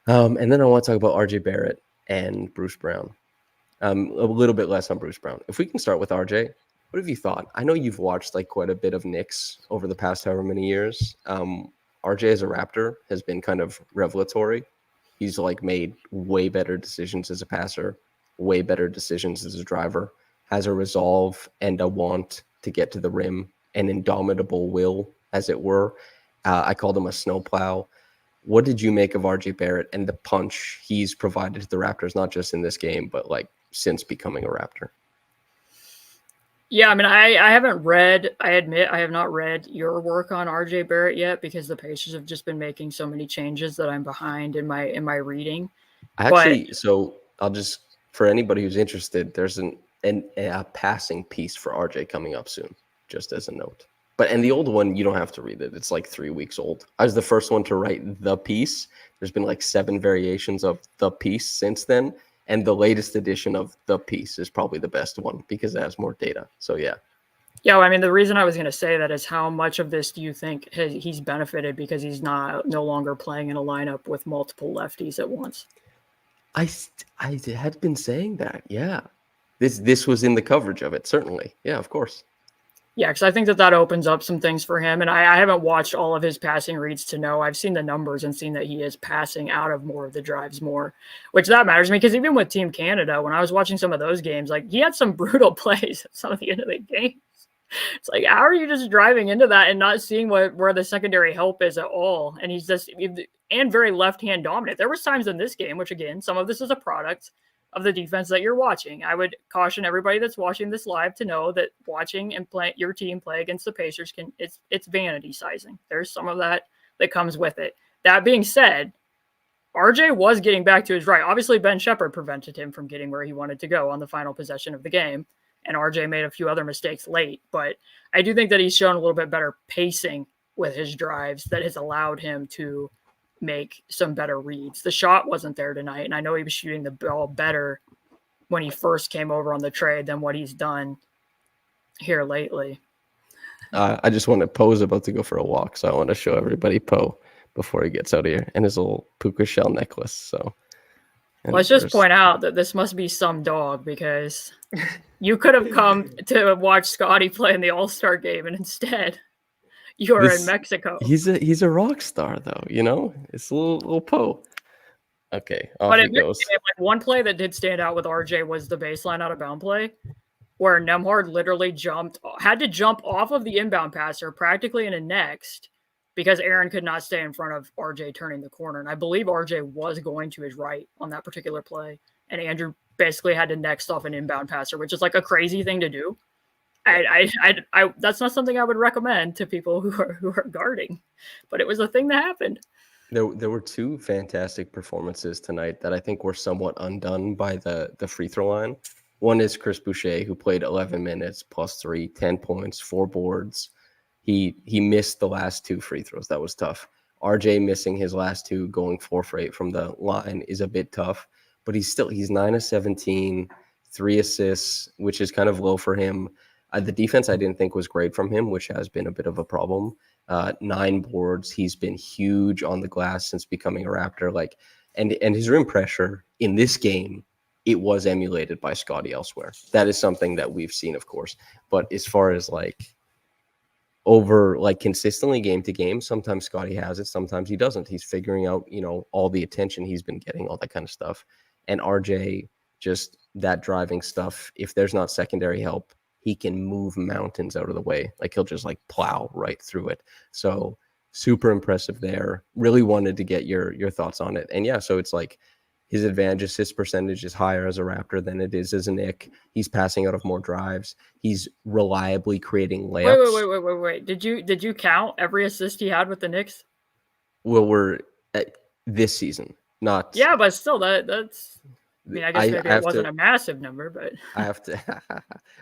And then I want to talk about RJ Barrett and Bruce Brown. A little bit less on Bruce Brown. If we can start with RJ, what have you thought? I know you've watched like quite a bit of Knicks over the past however many years. RJ as a Raptor has been kind of revelatory. He's like made way better decisions as a passer, way better decisions as a driver, has a resolve and a want to get to the rim, an indomitable will, as it were. I called him a snowplow. What did you make of RJ Barrett and the punch he's provided to the Raptors, not just in this game, but like since becoming a Raptor? Yeah, I mean, I haven't read, I admit I have not read your work on RJ Barrett yet because the Pacers have just been making so many changes that I'm behind in my reading. So I'll just, for anybody who's interested, there's a passing piece for RJ coming up soon, just as a note. And the old one, you don't have to read it. It's like 3 weeks old. I was the first one to write the piece. There's been like 7 variations of the piece since then. And the latest edition of the piece is probably the best one because it has more data. So, yeah. Yeah, well, I mean, the reason I was going to say that is how much of this do you think he's benefited because he's no longer playing in a lineup with multiple lefties at once? I had been saying that, yeah. This was in the coverage of it, certainly. Yeah, of course. Yeah, because I think that opens up some things for him. And I haven't watched all of his passing reads to know. I've seen the numbers and seen that he is passing out of more of the drives more, which that matters to me because even with Team Canada, when I was watching some of those games, like he had some brutal plays at some of the end of the games. It's like, how are you just driving into that and not seeing where the secondary help is at all? And he's just and very left-hand dominant. There was times in this game, which again, some of this is a product of the defense that you're watching. I would caution everybody that's watching this live to know that watching and play your team play against the Pacers it's vanity sizing. There's some of that comes with it. That being said, RJ was getting back to his right. Obviously, Ben Shepard prevented him from getting where he wanted to go on the final possession of the game, and RJ made a few other mistakes late. But I do think that he's shown a little bit better pacing with his drives that has allowed him to make some better reads. The shot wasn't there tonight, and I know he was shooting the ball better when he first came over on the trade than what he's done here lately. I just want to Poe's about to go for a walk, so I want to show everybody Poe before he gets out of here and his little puka shell necklace. So let's just point out that this must be some dog because you could have come to watch Scotty play in the All-Star game, and instead you're in Mexico. He's a rock star, though. You know, it's a little Poe. Okay, off he goes. Like one play that did stand out with RJ was the baseline out of bound play, where Nembhard literally had to jump off of the inbound passer practically in a next because Aaron could not stay in front of RJ turning the corner. And I believe RJ was going to his right on that particular play, and Andrew basically had to next off an inbound passer, which is like a crazy thing to do. I that's not something I would recommend to people who are guarding, but it was a thing that happened. There were 2 fantastic performances tonight that I think were somewhat undone by the free throw line. One is Chris Boucher, who played 11 minutes +3, 10 points, 4 boards. He missed the last 2 free throws. That was tough. RJ missing his last 2, going 4 for 8 from the line is a bit tough, but he's 9 of 17, 3 assists, which is kind of low for him. The defense I didn't think was great from him, which has been a bit of a problem. 9 boards. He's been huge on the glass since becoming a Raptor. And his rim pressure in this game, it was emulated by Scottie elsewhere. That is something that we've seen, of course. But as far as over consistently game to game, sometimes Scottie has it, sometimes he doesn't. He's figuring out, all the attention he's been getting, all that kind of stuff. And RJ, just that driving stuff, if there's not secondary help, he can move mountains out of the way. He'll just plow right through it. So super impressive there. Really wanted to get your thoughts on it. And yeah, so it's His advantage assist percentage is higher as a Raptor than it is as a Knick. He's passing out of more drives. He's reliably creating layups. Wait. Did you count every assist he had with the Knicks? Well, we're at this season, not. Yeah, but still, that's. I mean, I guess maybe it wasn't a massive number, but I have to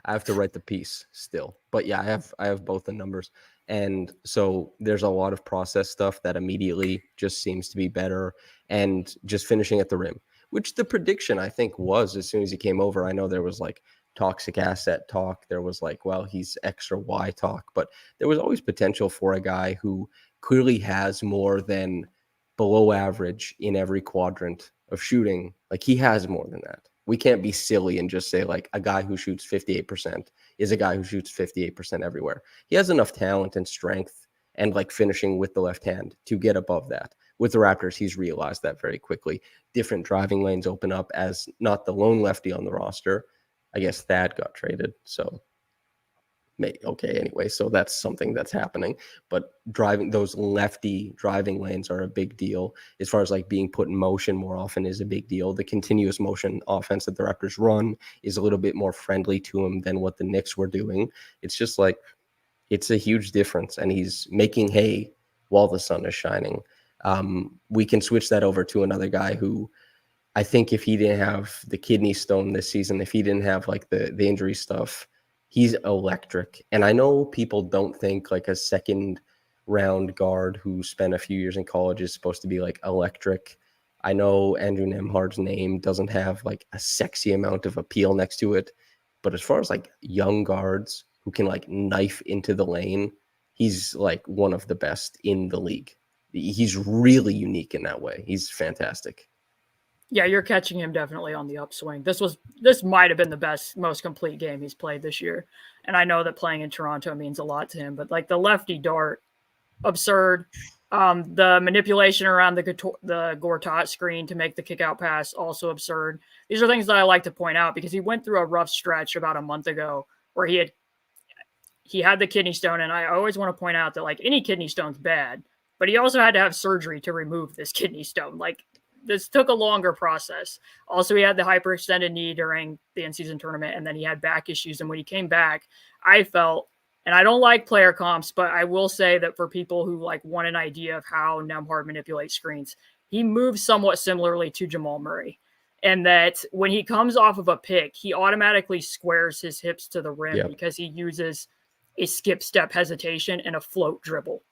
I have to write the piece still. But yeah, I have both the numbers. And so there's a lot of process stuff that immediately just seems to be better, and just finishing at the rim, which the prediction I think was as soon as he came over. I know there was like toxic asset talk. There was like, well, he's extra Y talk, but there was always potential for a guy who clearly has more than below average in every quadrant of shooting. Like, he has more than that. We can't be silly and just say like a guy who shoots 58% is a guy who shoots 58% everywhere. He has enough talent and strength and like finishing with the left hand to get above that. With the Raptors, he's realized that very quickly. Different driving lanes open up as not the lone lefty on the roster. I guess Thad got traded, so okay, anyway, so that's something that's happening. But those lefty driving lanes are a big deal. As far as like being put in motion more often is a big deal. The continuous motion offense that the Raptors run is a little bit more friendly to him than what the Knicks were doing. It's just like, it's a huge difference, and he's making hay while the sun is shining. We can switch that over to another guy who, I think if he didn't have the kidney stone this season, if he didn't have like the injury stuff, he's electric. And I know people don't think like a second round guard who spent a few years in college is supposed to be like electric. I know Andrew Nembhard's name doesn't have like a sexy amount of appeal next to it, but as far as like young guards who can like knife into the lane, he's like one of the best in the league. He's really unique in that way. He's fantastic. Yeah, you're catching him definitely on the upswing. This might have been the best, most complete game he's played this year. And I know that playing in Toronto means a lot to him, but like the lefty dart, absurd. The manipulation around the Gortat screen to make the kick out pass, also absurd. These are things that I like to point out because he went through a rough stretch about a month ago where he had the kidney stone. And I always want to point out that like any kidney stone's bad, but he also had to have surgery to remove this kidney stone. Like, this took a longer process. Also, he had the hyperextended knee during the in-season tournament, and then he had back issues. And when he came back, I felt, and I don't like player comps, but I will say that for people who like want an idea of how Nembhard manipulates screens, he moves somewhat similarly to Jamal Murray. And that when he comes off of a pick, he automatically squares his hips to the rim because he uses a skip step hesitation and a float dribble.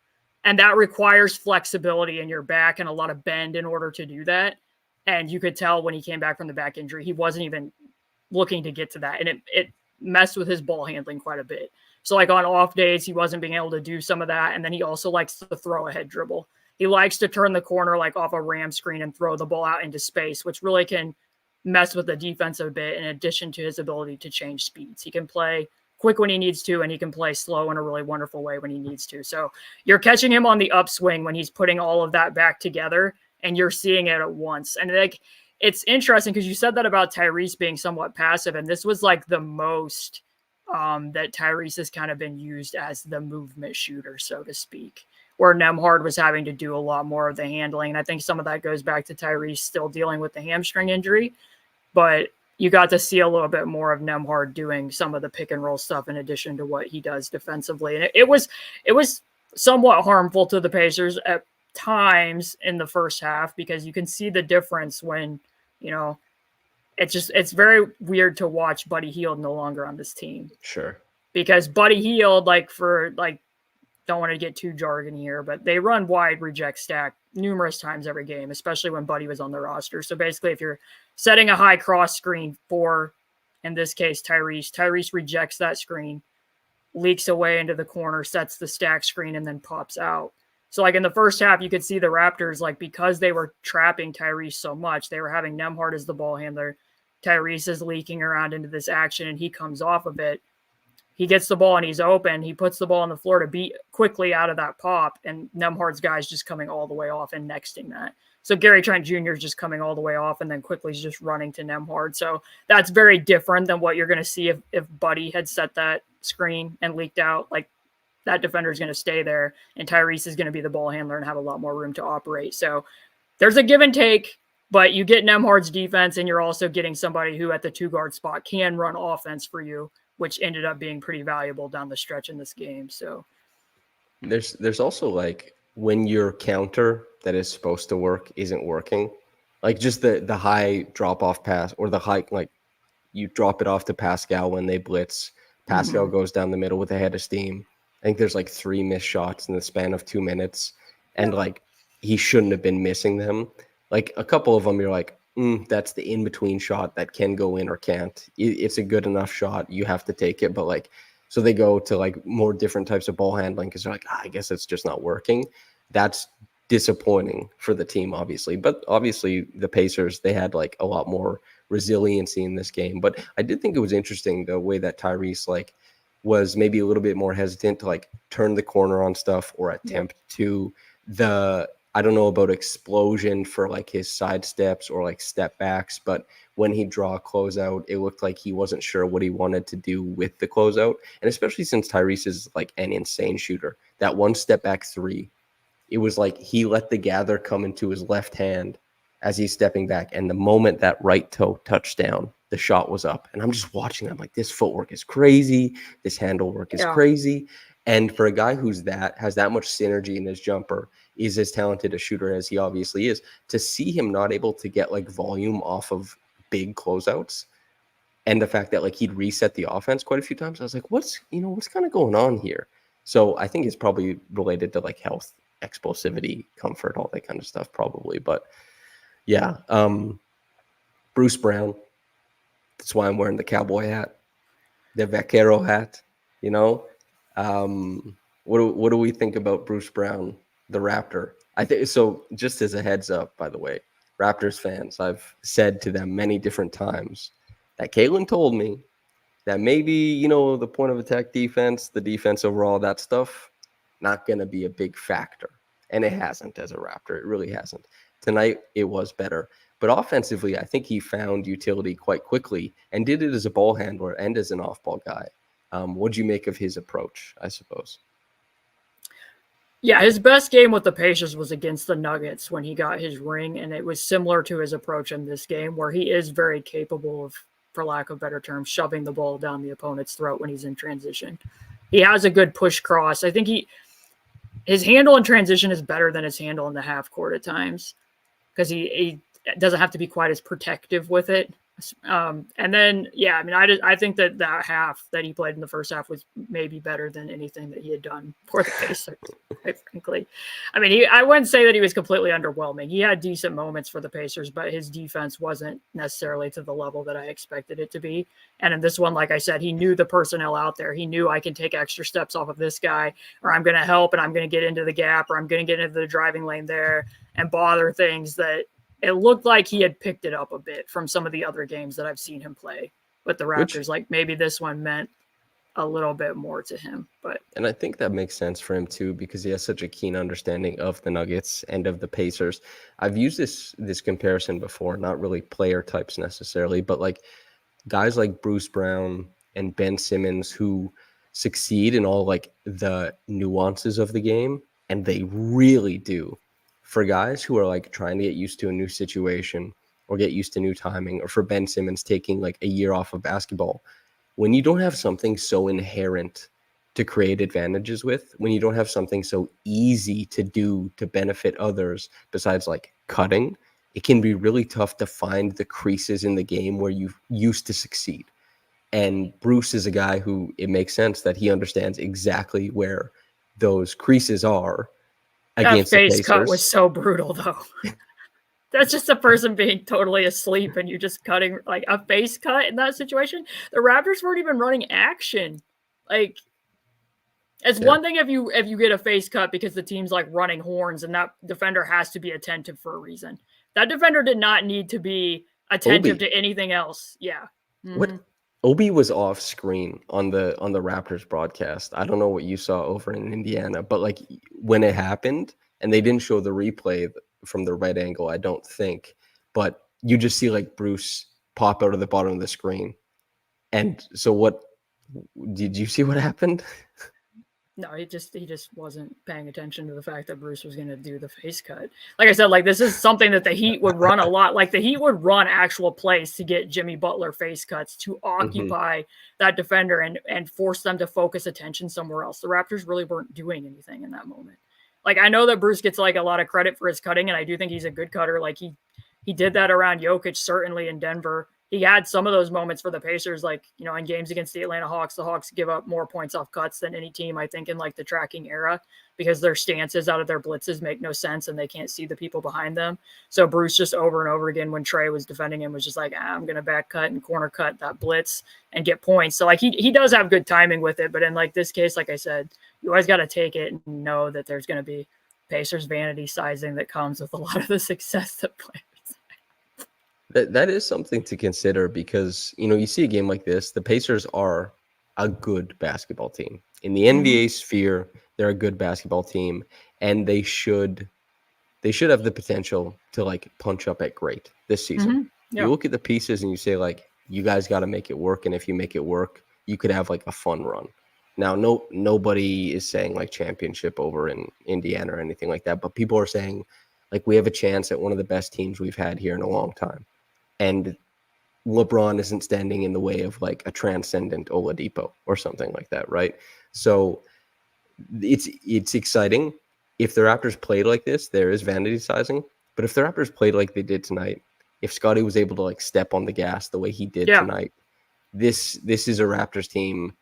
And that requires flexibility in your back and a lot of bend in order to do that. And you could tell when he came back from the back injury, he wasn't even looking to get to that. And it messed with his ball handling quite a bit. So like on off days, he wasn't being able to do some of that. And then he also likes to throw a head dribble. He likes to turn the corner like off a ram screen and throw the ball out into space, which really can mess with the defense a bit in addition to his ability to change speeds. He can play quick when he needs to, and he can play slow in a really wonderful way when he needs to. So you're catching him on the upswing when he's putting all of that back together, and you're seeing it at once. And like, it's interesting because you said that about Tyrese being somewhat passive, and this was like the most that Tyrese has kind of been used as the movement shooter, so to speak, where Nembhard was having to do a lot more of the handling. And I think some of that goes back to Tyrese still dealing with the hamstring injury, but you got to see a little bit more of Nembhard doing some of the pick and roll stuff in addition to what he does defensively. And it was somewhat harmful to the Pacers at times in the first half because you can see the difference when, you know, it's very weird to watch Buddy Hield no longer on this team. Sure. Because Buddy Hield, don't want to get too jargon here, but they run wide reject stack numerous times every game, especially when Buddy was on the roster. So basically, if you're setting a high cross screen for, in this case, Tyrese rejects that screen, leaks away into the corner, sets the stack screen, and then pops out. So like in the first half, you could see the Raptors, like because they were trapping Tyrese so much, they were having Nembhard as the ball handler. Tyrese is leaking around into this action, and he comes off of it. He gets the ball and he's open. He puts the ball on the floor to beat quickly out of that pop, and Nembhard's guy's just coming all the way off and nexting that. So Gary Trent Jr. is just coming all the way off and then quickly is just running to Nembhard. So that's very different than what you're going to see if Buddy had set that screen and leaked out. Like, that defender is going to stay there, and Tyrese is going to be the ball handler and have a lot more room to operate. So there's a give and take. But you get Nembhard's defense, and you're also getting somebody who at the 2-guard spot can run offense for you, which ended up being pretty valuable down the stretch in this game. So there's also like when your counter that is supposed to work isn't working, like just the high drop off pass or the high, like you drop it off to PASCAL when they blitz. PASCAL goes down the middle with a head of steam. I think there's like 3 missed shots in the span of 2 minutes, and like he shouldn't have been missing them. Like a couple of them, you're like, that's the in-between shot that can go in or can't. It's a good enough shot. You have to take it. But like, so they go to like more different types of ball handling because they're like, I guess it's just not working. That's disappointing for the team, obviously. But obviously the Pacers, they had like a lot more resiliency in this game. But I did think it was interesting the way that Tyrese like was maybe a little bit more hesitant to like turn the corner on stuff or attempt to I don't know about explosion for like his side steps or like step backs, but when he draw a closeout, it looked like he wasn't sure what he wanted to do with the closeout. And especially since Tyrese is like an insane shooter, that one step back 3, it was like he let the gather come into his left hand as he's stepping back. And the moment that right toe touched down, the shot was up. And I'm just watching. I'm like, this footwork is crazy. This handle work is crazy. And for a guy who's has that much synergy in his jumper, is as talented a shooter as he obviously is, to see him not able to get like volume off of big closeouts, and the fact that like he'd reset the offense quite a few times, I was like, what's kind of going on here? So I think it's probably related to like health, explosivity, comfort, all that kind of stuff probably. But yeah, Bruce Brown, that's why I'm wearing the cowboy hat, the vaquero hat, you know. What do we think about Bruce Brown, the Raptor? I think so. Just as a heads up, by the way, Raptors fans, I've said to them many different times that Caitlin told me that maybe, the point of attack defense, the defense overall, that stuff, not going to be a big factor. And it hasn't as a Raptor. It really hasn't. Tonight, it was better. But offensively, I think he found utility quite quickly and did it as a ball handler and as an off-ball guy. What'd you make of his approach, I suppose? Yeah, his best game with the Pacers was against the Nuggets when he got his ring, and it was similar to his approach in this game, where he is very capable of, for lack of better term, shoving the ball down the opponent's throat when he's in transition. He has a good push cross. I think his handle in transition is better than his handle in the half court at times, because he doesn't have to be quite as protective with it. And then, I think that half that he played in the first half was maybe better than anything that he had done for the Pacers, quite frankly. I wouldn't say that he was completely underwhelming. He had decent moments for the Pacers, but his defense wasn't necessarily to the level that I expected it to be. And in this one, like I said, he knew the personnel out there. He knew I can take extra steps off of this guy, or I'm going to help and I'm going to get into the gap, or I'm going to get into the driving lane there and bother things that it looked like he had picked it up a bit from some of the other games that I've seen him play with the Raptors. Like maybe this one meant a little bit more to him. And I think that makes sense for him too, because he has such a keen understanding of the Nuggets and of the Pacers. I've used this comparison before, not really player types necessarily, but like guys like Bruce Brown and Ben Simmons who succeed in all like the nuances of the game, and they really do. For guys who are like trying to get used to a new situation or get used to new timing, or for Ben Simmons taking like a year off of basketball, when you don't have something so inherent to create advantages with, when you don't have something so easy to do to benefit others besides like cutting, it can be really tough to find the creases in the game where you used to succeed. And Bruce is a guy who it makes sense that he understands exactly where those creases are. That face cut was so brutal, though. That's just a person being totally asleep and you just cutting like a face cut in that situation. The Raptors weren't even running action. Like, it's one thing if you get a face cut because the team's like running horns and that defender has to be attentive for a reason. That defender did not need to be attentive to anything else. Yeah. Mm-hmm. What? Obi was off screen on the Raptors broadcast. I don't know what you saw over in Indiana, but like when it happened, and they didn't show the replay from the right angle, I don't think, but you just see like Bruce pop out of the bottom of the screen. And so what did you see what happened? No, he just wasn't paying attention to the fact that Bruce was going to do the face cut. Like I said, like this is something that the Heat would run a lot. Like the Heat would run actual plays to get Jimmy Butler face cuts to occupy that defender and force them to focus attention somewhere else. The Raptors really weren't doing anything in that moment. Like I know that Bruce gets like a lot of credit for his cutting, and I do think he's a good cutter. Like he did that around Jokic, certainly in Denver. He had some of those moments for the Pacers, like, you know, in games against the Atlanta Hawks. The Hawks give up more points off cuts than any team, I think, in like the tracking era, because their stances out of their blitzes make no sense and they can't see the people behind them. So Bruce just over and over again, when Trey was defending him, was just like, I'm going to back cut and corner cut that blitz and get points. So like he does have good timing with it. But in like this case, like I said, you always got to take it and know that there's going to be Pacers vanity sizing that comes with a lot of the success that players. That is something to consider, because, you know, you see a game like this, the Pacers are a good basketball team. In the NBA sphere, they're a good basketball team, and they should have the potential to like punch up at great this season. You look at the pieces and you say like, you guys got to make it work, and if you make it work, you could have like a fun run. Now, nobody is saying like championship over in Indiana or anything like that, but people are saying like we have a chance at one of the best teams we've had here in a long time. And LeBron isn't standing in the way of like a transcendent Oladipo or something like that, right? So it's exciting. If the Raptors played like this, there is vanity sizing. But if the Raptors played like they did tonight, if Scotty was able to like step on the gas the way he did tonight, this is a Raptors team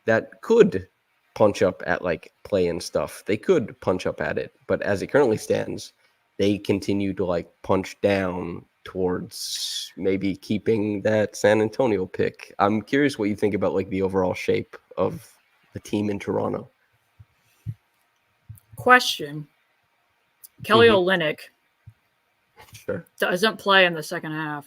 that could punch up at like play-in stuff. They could punch up at it. But as it currently stands, they continue to like punch down towards maybe keeping that San Antonio pick. I'm curious what you think about like the overall shape of the team in Toronto. Question. Kelly Olynyk doesn't play in the second half.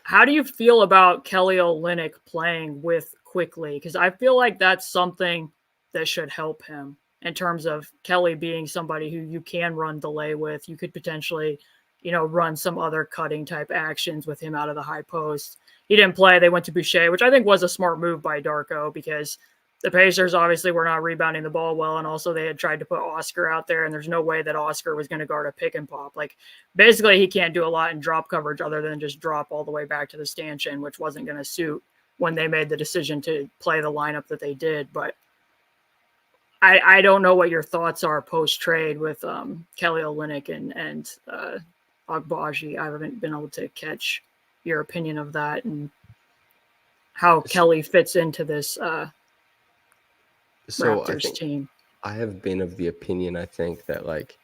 How do you feel about Kelly Olynyk playing with Quickly? Because I feel like that's something that should help him in terms of Kelly being somebody who you can run delay with. You could potentially, you know, run some other cutting type actions with him out of the high post. He didn't play. They went to Boucher, which I think was a smart move by Darko, because the Pacers obviously were not rebounding the ball well. And also they had tried to put Oscar out there, and there's no way that Oscar was going to guard a pick and pop. Like basically he can't do a lot in drop coverage other than just drop all the way back to the stanchion, which wasn't going to suit when they made the decision to play the lineup that they did. But I don't know what your thoughts are post-trade with Kelly Olynyk and Agbaji. I haven't been able to catch your opinion of that and how Kelly fits into this Raptors team. I have been of the opinion, I think, that like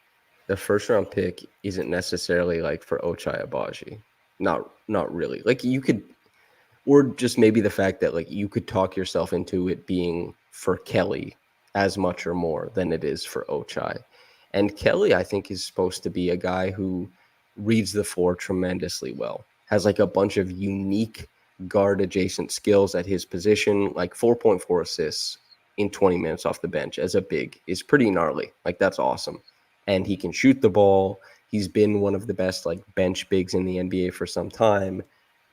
the first round pick isn't necessarily like for Ochai Agbaji. Not really. Like you could, or just maybe the fact that like you could talk yourself into it being for Kelly as much or more than it is for Ochai. And Kelly, I think, is supposed to be a guy who reads the floor tremendously well, has like a bunch of unique guard adjacent skills at his position, like 4.4 assists in 20 minutes off the bench as a big is pretty gnarly. Like that's awesome. And he can shoot the ball. He's been one of the best like bench bigs in the NBA for some time.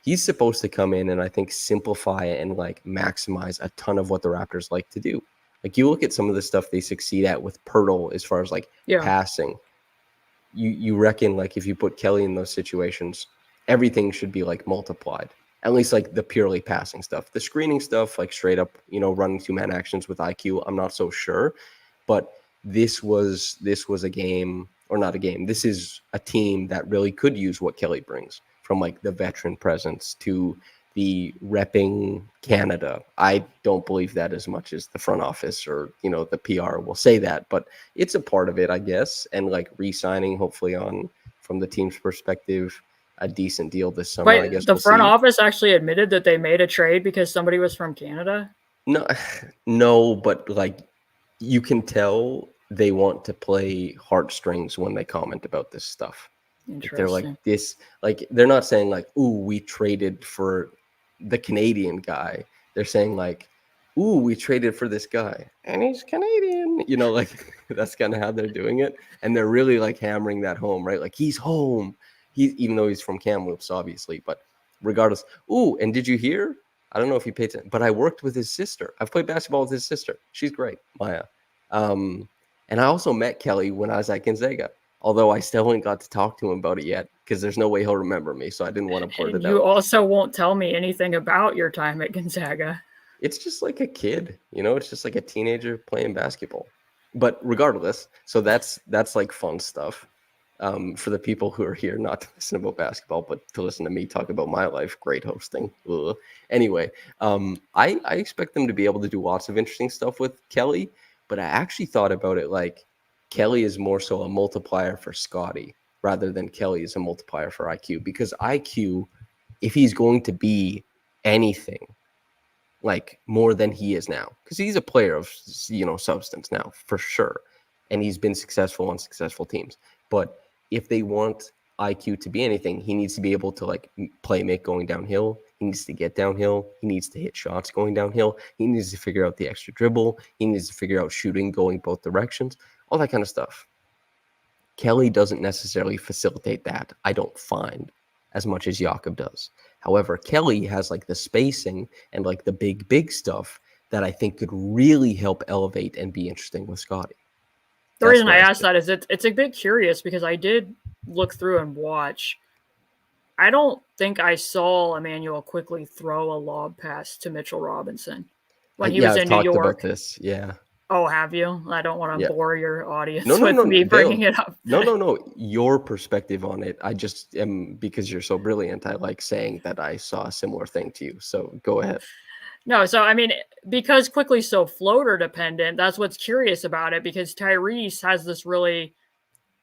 He's supposed to come in and I think simplify and like maximize a ton of what the Raptors like to do. Like you look at some of the stuff they succeed at with Pirtle as far as like passing. You reckon like if you put Kelly in those situations, everything should be like multiplied. At least like the purely passing stuff. The screening stuff, like straight up, you know, running two-man actions with IQ, I'm not so sure. But this was a game, or not a game. This is a team that really could use what Kelly brings, from like the veteran presence to the repping Canada. I don't believe that as much as the front office or, you know, the PR will say that, but it's a part of it, I guess. And like re-signing, hopefully on from the team's perspective, a decent deal this summer. Wait, I guess the front office actually admitted that they made a trade because somebody was from Canada? No, but like you can tell they want to play heartstrings when they comment about this stuff. Like they're like this, like they're not saying like, ooh, we traded for the Canadian guy. They're saying like, ooh, we traded for this guy and he's Canadian, you know, like that's kind of how they're doing it. And they're really like hammering that home, right? Like he's home. Even though he's from Kamloops, obviously, but regardless. Ooh, and did you hear? I don't know if you paid attention, but I worked with his sister. I've played basketball with his sister. She's great, Maya. And I also met Kelly when I was at Gonzaga, although I still haven't got to talk to him about it yet because there's no way he'll remember me. So I didn't want to blurt it You out. also won't tell me anything about your time at Gonzaga. It's just like a kid, it's just like a teenager playing basketball. But regardless, so that's like fun stuff. For the people who are here not to listen about basketball, but to listen to me talk about my life. Great hosting. Ugh. Anyway, I expect them to be able to do lots of interesting stuff with Kelly, but I actually thought about it like Kelly is more so a multiplier for Scotty rather than Kelly is a multiplier for IQ, because IQ, if he's going to be anything like more than he is now, because he's a player of substance now for sure, and he's been successful on successful teams, but if they want IQ to be anything, he needs to be able to like make going downhill. He needs to get downhill. He needs to hit shots going downhill. He needs to figure out the extra dribble. He needs to figure out shooting going both directions, all that kind of stuff. Kelly doesn't necessarily facilitate that, I don't find, as much as Jakob does. However, Kelly has like the spacing and like the big stuff that I think could really help elevate and be interesting with Scotty. The reason I asked that is it's a bit curious because I did look through and watch. I don't think I saw Emmanuel quickly throw a lob pass to Mitchell Robinson when he was in New York. About this, yeah. Oh, have you? I don't want to bore your audience with me bringing it up. No. Your perspective on it. I just am, because you're so brilliant, I like saying that I saw a similar thing to you. So go ahead. No, so I mean, because Quickly's so floater dependent, that's what's curious about it, because Tyrese has this really,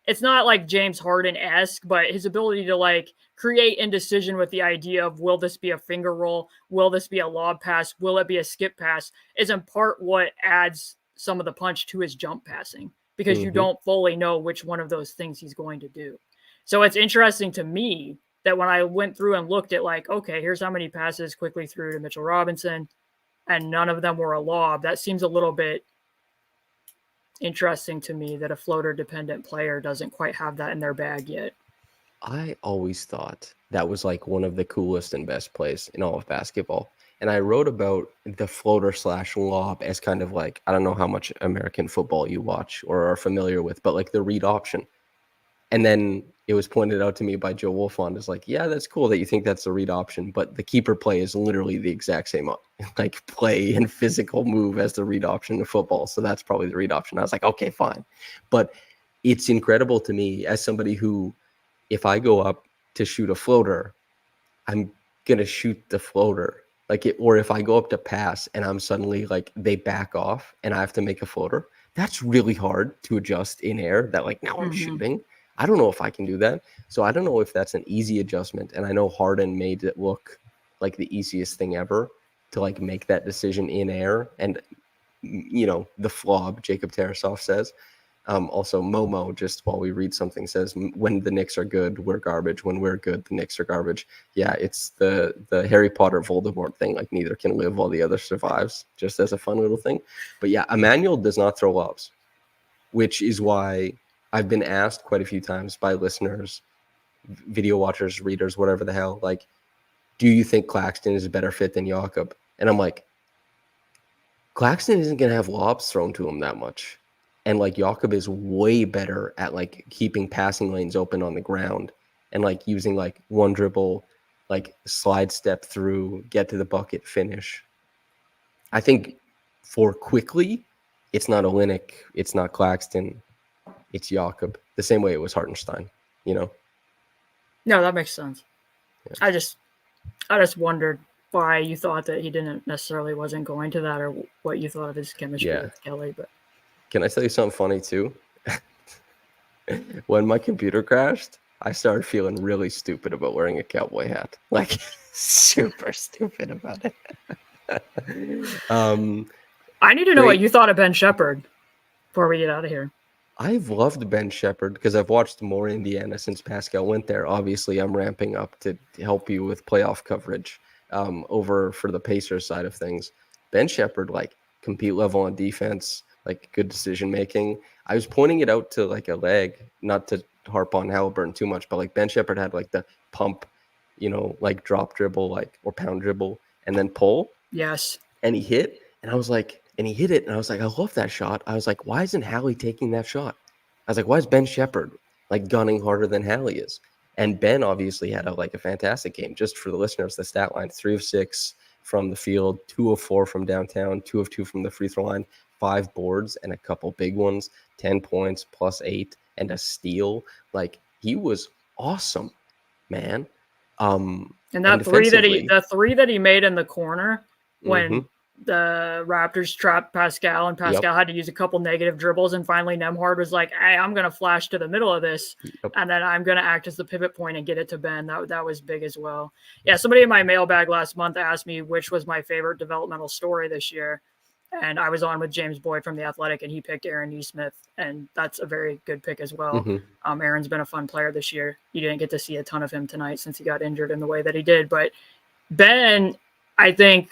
it's not like James Harden-esque, but his ability to like create indecision with the idea of, will this be a finger roll? Will this be a lob pass? Will it be a skip pass? Is in part what adds some of the punch to his jump passing, because you don't fully know which one of those things he's going to do. So it's interesting to me that when I went through and looked at like, okay, here's how many passes Quickly threw to Mitchell Robinson, and none of them were a lob. That seems a little bit interesting to me that a floater dependent player doesn't quite have that in their bag yet. I always thought that was like one of the coolest and best plays in all of basketball. And I wrote about the floater / lob as kind of like, I don't know how much American football you watch or are familiar with, but like the read option. And then it was pointed out to me by Joe Wolfond is like, yeah, that's cool that you think that's the read option, but the keeper play is literally the exact same like play and physical move as the read option in football. So that's probably the read option. I was like, okay, fine. But it's incredible to me as somebody who, if I go up to shoot a floater, I'm going to shoot the floater. Or if I go up to pass and I'm suddenly like, they back off and I have to make a floater, that's really hard to adjust in air, that like, now I'm shooting. I don't know if I can do that. So I don't know if that's an easy adjustment. And I know Harden made it look like the easiest thing ever to like make that decision in air. And, the flob, Jacob Tarasov says. Also, Momo, just while we read something, says, when the Knicks are good, we're garbage. When we're good, the Knicks are garbage. Yeah, it's the Harry Potter Voldemort thing. Like, neither can live while the other survives, just as a fun little thing. But yeah, Emmanuel does not throw lobs, which is why I've been asked quite a few times by listeners, video watchers, readers, whatever the hell, like, do you think Claxton is a better fit than Jakob? And I'm like, Claxton isn't going to have lobs thrown to him that much. And like Jakob is way better at like keeping passing lanes open on the ground and like using like one dribble, like slide step through, get to the bucket, finish. I think for Quickly, it's not Olynyk, it's not Claxton, it's Jakob. The same way it was Hartenstein, No, that makes sense. Yeah. I just wondered why you thought that he wasn't going to that, or what you thought of his chemistry with Kelly. But can I tell you something funny too? When my computer crashed, I started feeling really stupid about wearing a cowboy hat. Like, super stupid about it. I need to know what you thought of Ben Shepard before we get out of here. I've loved Ben Shepard because I've watched more Indiana since PASCAL went there. Obviously, I'm ramping up to help you with playoff coverage over for the Pacers side of things. Ben Shepard, like, compete level on defense, like good decision making. I was pointing it out to like a leg, not to harp on Haliburton too much, but like Ben Shepard had like the pump, like drop dribble, like, or pound dribble, and then pull. Yes. And he hit. And I was like, and he hit it. And I was like, I love that shot. I was like, why isn't Hallie taking that shot? I was like, why is Ben Shepard like gunning harder than Hallie is? And Ben obviously had a fantastic game. Just for the listeners, the stat line: 3 of 6 from the field, 2 of 4 from downtown, 2 of 2 from the free throw line, 5 boards and a couple big ones, 10 points plus 8 and a steal. Like, he was awesome, man. And that three that he made in the corner when the Raptors trapped PASCAL, and PASCAL had to use a couple negative dribbles, and finally Nembhard was like, hey, I'm going to flash to the middle of this, and then I'm going to act as the pivot point and get it to Ben. That was big as well. Yeah, somebody in my mailbag last month asked me which was my favorite developmental story this year, and I was on with James Boyd from The Athletic, and he picked Aaron Nesmith, and that's a very good pick as well. Aaron's been a fun player this year. You didn't get to see a ton of him tonight since he got injured in the way that he did, but Ben, I think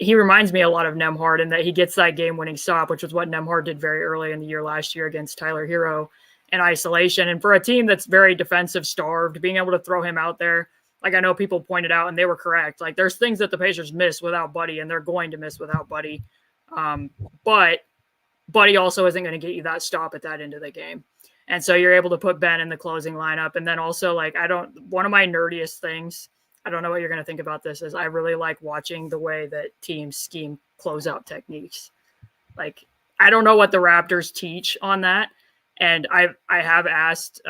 he reminds me a lot of Nembhard in that he gets that game-winning stop, which was what Nembhard did very early in the year last year against Tyler Hero in isolation. And for a team that's very defensive-starved, being able to throw him out there, like I know people pointed out, and they were correct, like there's things that the Pacers miss without Buddy, and they're going to miss without Buddy. But Buddy also isn't going to get you that stop at that end of the game. And so you're able to put Ben in the closing lineup. And then also, like, one of my nerdiest things, I don't know what you're going to think about this, is I really like watching the way that teams scheme closeout techniques. Like, I don't know what the Raptors teach on that. And I have asked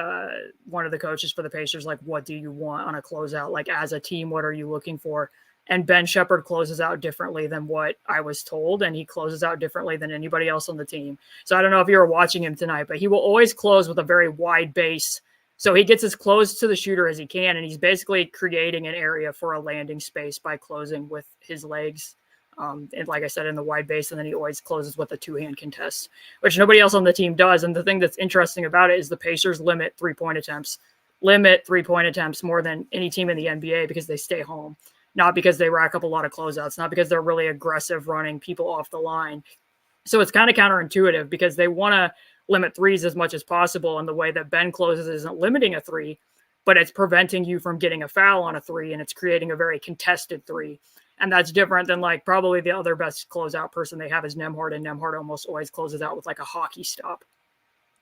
one of the coaches for the Pacers, like, what do you want on a closeout? Like, as a team, what are you looking for? And Ben Shepard closes out differently than what I was told, and he closes out differently than anybody else on the team. So I don't know if you were watching him tonight, but he will always close with a very wide base. So he gets as close to the shooter as he can, and he's basically creating an area for a landing space by closing with his legs. And like I said, in the wide base, and then he always closes with a two-hand contest, which nobody else on the team does. And the thing that's interesting about it is the Pacers limit three-point attempts more than any team in the NBA because they stay home, not because they rack up a lot of closeouts, not because they're really aggressive running people off the line. So it's kind of counterintuitive because they want to limit threes as much as possible. And the way that Ben closes isn't limiting a three, but it's preventing you from getting a foul on a three, and it's creating a very contested three. And that's different than like probably the other best closeout person they have is Nembhard, and Nembhard almost always closes out with like a hockey stop.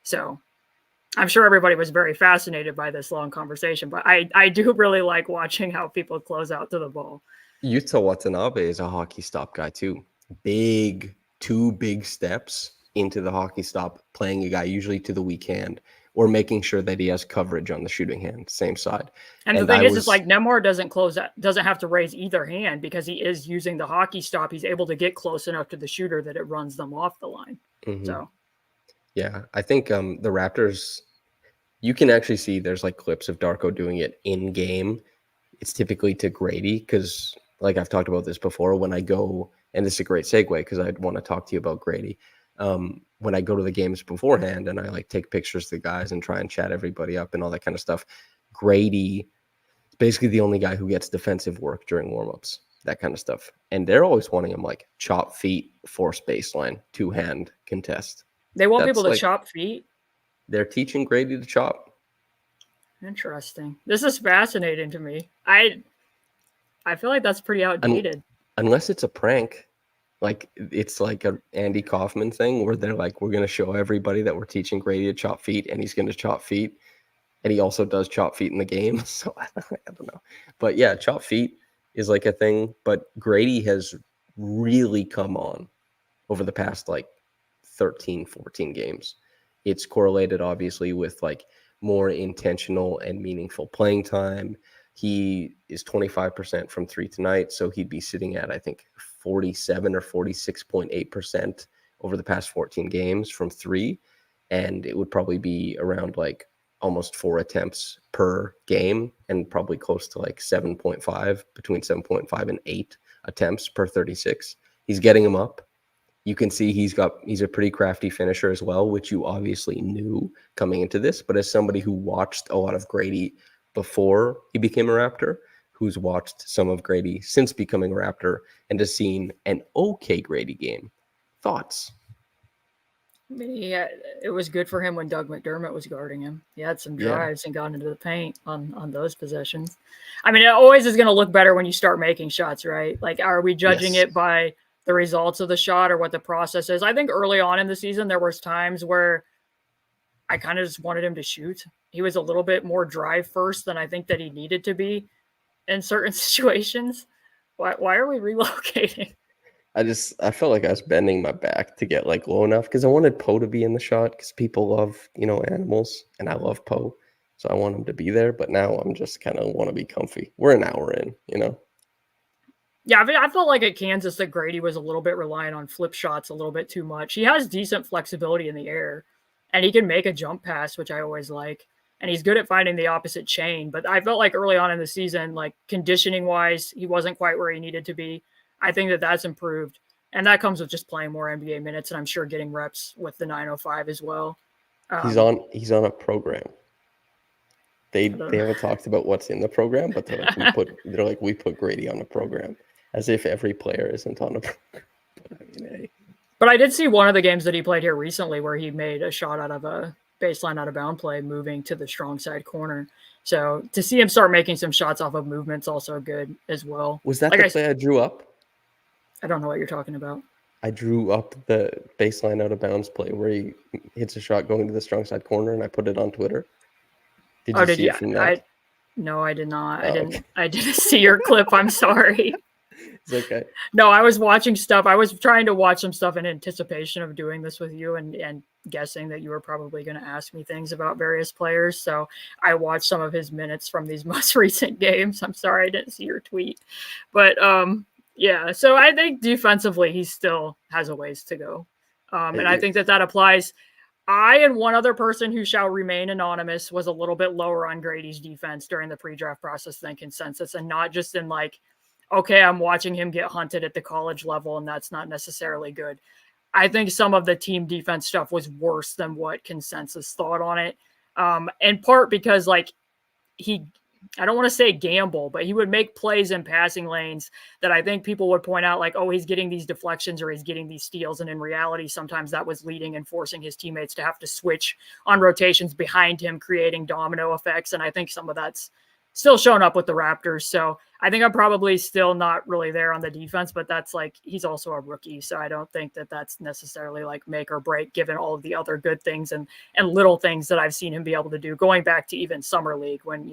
So I'm sure everybody was very fascinated by this long conversation, but I do really like watching how people close out to the ball. Yuta Watanabe is a hockey stop guy too. Two big steps into the hockey stop, playing a guy usually to the weak hand or making sure that he has coverage on the shooting hand, same side. And the thing is, it's like Nembhard doesn't have to raise either hand because he is using the hockey stop. He's able to get close enough to the shooter that it runs them off the line. So, yeah, I think the Raptors, you can actually see there's like clips of Darko doing it in game. It's typically to Grady because, like I've talked about this before, when I go, and this is a great segue because I'd want to talk to you about Grady. When I go to the games beforehand and I like take pictures of the guys and try and chat everybody up and all that kind of stuff, Grady is basically the only guy who gets defensive work during warmups, that kind of stuff. And they're always wanting him like chop feet, force baseline, two-hand contest. They want people to chop feet? They're teaching Grady to chop. Interesting. This is fascinating to me. I feel like that's pretty outdated. Unless it's a prank. Like, it's like a Andy Kaufman thing where they're like, we're going to show everybody that we're teaching Grady to chop feet, and he's going to chop feet. And he also does chop feet in the game. So I don't know. But yeah, chop feet is like a thing. But Grady has really come on over the past like 13, 14 games. It's correlated obviously with like more intentional and meaningful playing time. He is 25% from three tonight. So he'd be sitting at, I think, 47 or 46.8% over the past 14 games from three. And it would probably be around like almost 4 attempts per game and probably close to like 7.5, between 7.5 and 8 attempts per 36. He's getting them up. You can see he's a pretty crafty finisher as well, which you obviously knew coming into this. But as somebody who watched a lot of Grady before he became a Raptor, who's watched some of Grady since becoming a Raptor and has seen an okay Grady game, thoughts? I mean, yeah, it was good for him when Doug McDermott was guarding him. He had some drives and got into the paint on those possessions. I mean, it always is going to look better when you start making shots, right? Like, are we judging it by the results of the shot or what the process is. I think early on in the season, there was times where I kind of just wanted him to shoot. He was a little bit more drive first than I think that he needed to be in certain situations. Why are we relocating? I felt like I was bending my back to get like low enough because I wanted Poe to be in the shot because people love, animals, and I love Poe. So I want him to be there. But now I'm just kind of want to be comfy. We're an hour in. Yeah, I mean, I felt like at Kansas that Grady was a little bit reliant on flip shots a little bit too much. He has decent flexibility in the air, and he can make a jump pass, which I always like. And he's good at finding the opposite chain. But I felt like early on in the season, like conditioning-wise, he wasn't quite where he needed to be. I think that that's improved. And that comes with just playing more NBA minutes, and I'm sure getting reps with the 905 as well. He's on a program. They haven't talked about what's in the program, but they're like we put Grady on the program, as if every player isn't on a program. But I mean, hey. But I did see one of the games that he played here recently where he made a shot out of a baseline out of bound play, moving to the strong side corner. So to see him start making some shots off of movement's also good as well. Was that the play I drew up? I don't know what you're talking about. I drew up the baseline out of bounds play where he hits a shot going to the strong side corner, and I put it on Twitter. Did you see it from that? No, I did not. Okay. I didn't see your clip. I'm sorry. It's okay. No, I was watching stuff. I was trying to watch some stuff in anticipation of doing this with you and guessing that you were probably going to ask me things about various players. So I watched some of his minutes from these most recent games. I'm sorry I didn't see your tweet. But yeah, so I think defensively he still has a ways to go. And I think that applies. I and one other person who shall remain anonymous was a little bit lower on Grady's defense during the pre-draft process than consensus, and not just in like, okay, I'm watching him get hunted at the college level, and that's not necessarily good. I think some of the team defense stuff was worse than what consensus thought on it. In part because like I don't want to say gamble, but he would make plays in passing lanes that I think people would point out like, oh, he's getting these deflections or he's getting these steals. And in reality, sometimes that was leading and forcing his teammates to have to switch on rotations behind him, creating domino effects. And I think some of that's still showing up with the Raptors. So I think I'm probably still not really there on the defense, but that's like, he's also a rookie. So I don't think that that's necessarily like make or break given all of the other good things and little things that I've seen him be able to do, going back to even summer league when,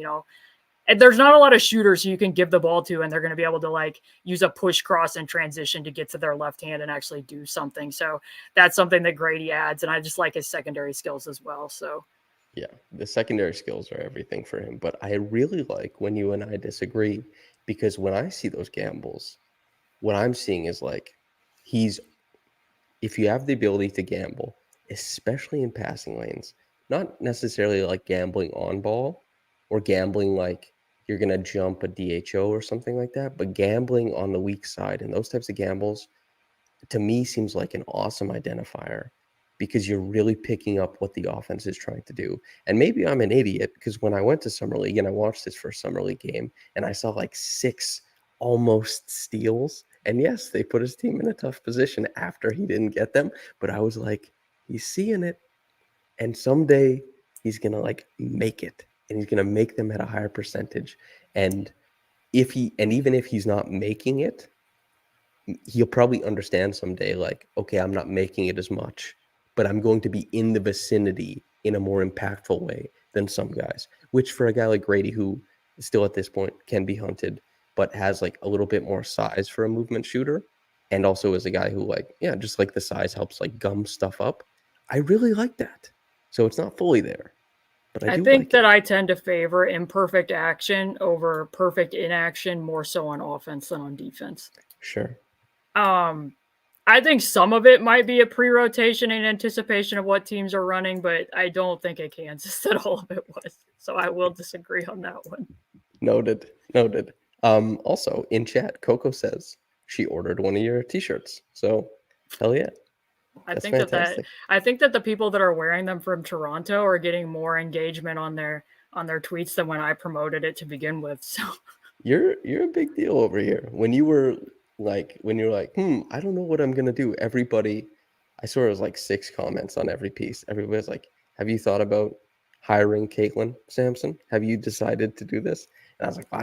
and there's not a lot of shooters you can give the ball to, and they're going to be able to like use a push cross and transition to get to their left hand and actually do something. So that's something that Grady adds. And I just like his secondary skills as well. So yeah, the secondary skills are everything for him. But I really like when you and I disagree, because when I see those gambles, what I'm seeing is like if you have the ability to gamble, especially in passing lanes, not necessarily like gambling on ball or gambling like you're going to jump a DHO or something like that, but gambling on the weak side and those types of gambles, to me, seems like an awesome identifier because you're really picking up what the offense is trying to do. And maybe I'm an idiot because when I went to Summer League and I watched this first Summer League game and I saw like 6 almost steals, and yes, they put his team in a tough position after he didn't get them, but I was like, he's seeing it, and someday he's going to like make it. And he's going to make them at a higher percentage. And even if he's not making it, he'll probably understand someday, like, okay, I'm not making it as much, but I'm going to be in the vicinity in a more impactful way than some guys, which for a guy like Grady, who still at this point can be hunted, but has like a little bit more size for a movement shooter. And also is a guy who like, yeah, just like the size helps like gum stuff up. I really like that. So it's not fully there. But I think that I tend to favor imperfect action over perfect inaction more so on offense than on defense. Sure. I think some of it might be a pre-rotation in anticipation of what teams are running, but I don't think at Kansas that all of it was. So I will disagree on that one. Noted. Also in chat, Coco says she ordered one of your t-shirts. So hell yeah. I think that the people that are wearing them from Toronto are getting more engagement on their tweets than when I promoted it to begin with. So you're a big deal over here. When you're like, I don't know what I'm gonna do. Everybody, I saw it was like 6 comments on every piece. Everybody's like, have you thought about hiring Caitlin Samson? Have you decided to do this? And I was like, well,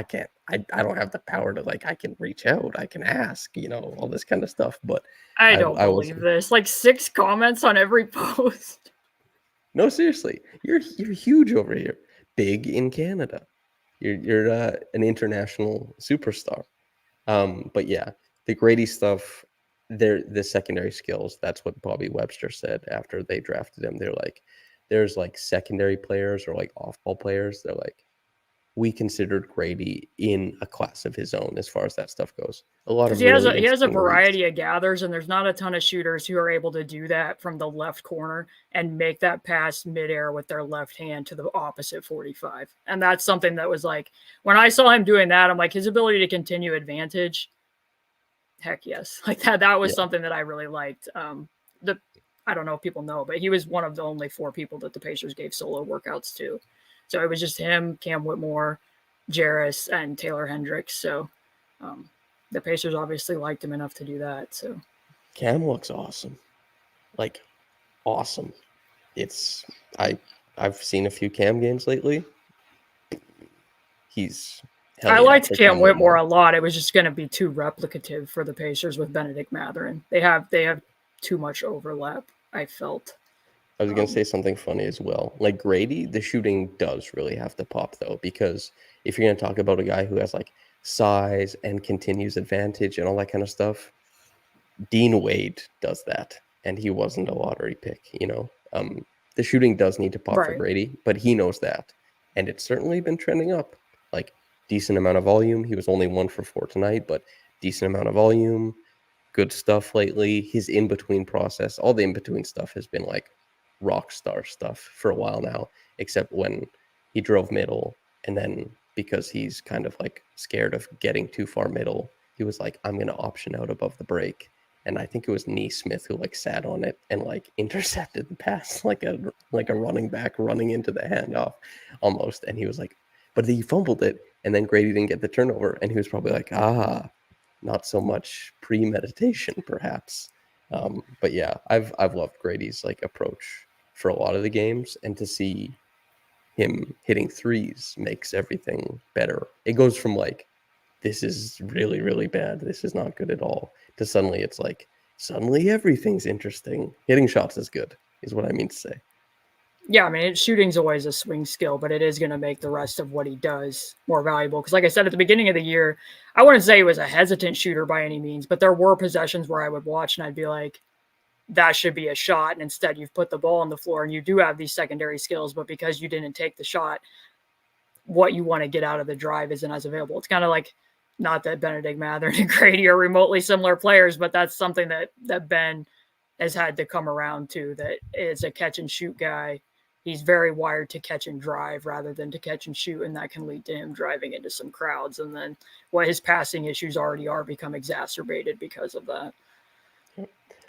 I don't have the power to like, I can reach out, I can ask, all this kind of stuff. But I don't I believe this. Like 6 comments on every post. No, seriously, you're huge over here, big in Canada. You're an international superstar. But yeah, the Grady stuff, the secondary skills. That's what Bobby Webster said after they drafted him. They're like, there's like secondary players or like off-ball players. They're like, we considered Grady in a class of his own as far as that stuff goes. A lot of He has really a interesting variety reads. of gathers, and there's not a ton of shooters who are able to do that from the left corner and make that pass midair with their left hand to the opposite 45. And that's something that was like, when I saw him doing that, I'm like, his ability to continue advantage, heck yes. Like that was Yeah. something that I really liked. I don't know if people know, but he was one of the only 4 people that the Pacers gave solo workouts to. So it was just him, Cam Whitmore, Jarris, and Taylor Hendricks. So the Pacers obviously liked him enough to do that. So Cam looks awesome, like awesome. I've seen a few Cam games lately. He's hell I yeah liked for Cam Whitmore Whitmore. a lot. It was just going to be too replicative for the Pacers with Benedict Mathurin. They have too much overlap, I felt. I was going to say something funny as well. Like Grady, the shooting does really have to pop though, because if you're going to talk about a guy who has like size and continues advantage and all that kind of stuff, Dean Wade does that, and he wasn't a lottery pick. The shooting does need to pop for Right. Grady, but he knows that, and it's certainly been trending up. Like decent amount of volume. He was only 1 for 4 tonight, but decent amount of volume. Good stuff lately. His in between process, all the in between stuff has been like rock star stuff for a while now, except when he drove middle, and then because he's kind of like scared of getting too far middle, he was like, I'm gonna option out above the break. And I think it was Neesmith who like sat on it and like intercepted the pass like a running back running into the handoff almost. And he was like, but he fumbled it, and then Grady didn't get the turnover, and he was probably like, not so much premeditation perhaps. But yeah, I've loved Grady's like approach for a lot of the games, and to see him hitting threes makes everything better. It goes from like, this is really, really bad, this is not good at all, to suddenly it's like, suddenly everything's interesting. Hitting shots is good, is what I mean to say. Yeah, I mean, shooting's always a swing skill, but it is going to make the rest of what he does more valuable. Because like I said, at the beginning of the year, I wouldn't say he was a hesitant shooter by any means, but there were possessions where I would watch and I'd be like, that should be a shot. And instead you've put the ball on the floor and you do have these secondary skills, but because you didn't take the shot, what you want to get out of the drive isn't as available. It's kind of like, not that Benedict Mathurin and Grady are remotely similar players, but that's something that Ben has had to come around to, that is a catch and shoot guy. He's very wired to catch and drive rather than to catch and shoot, and that can lead to him driving into some crowds. And then what his passing issues already are become exacerbated because of that.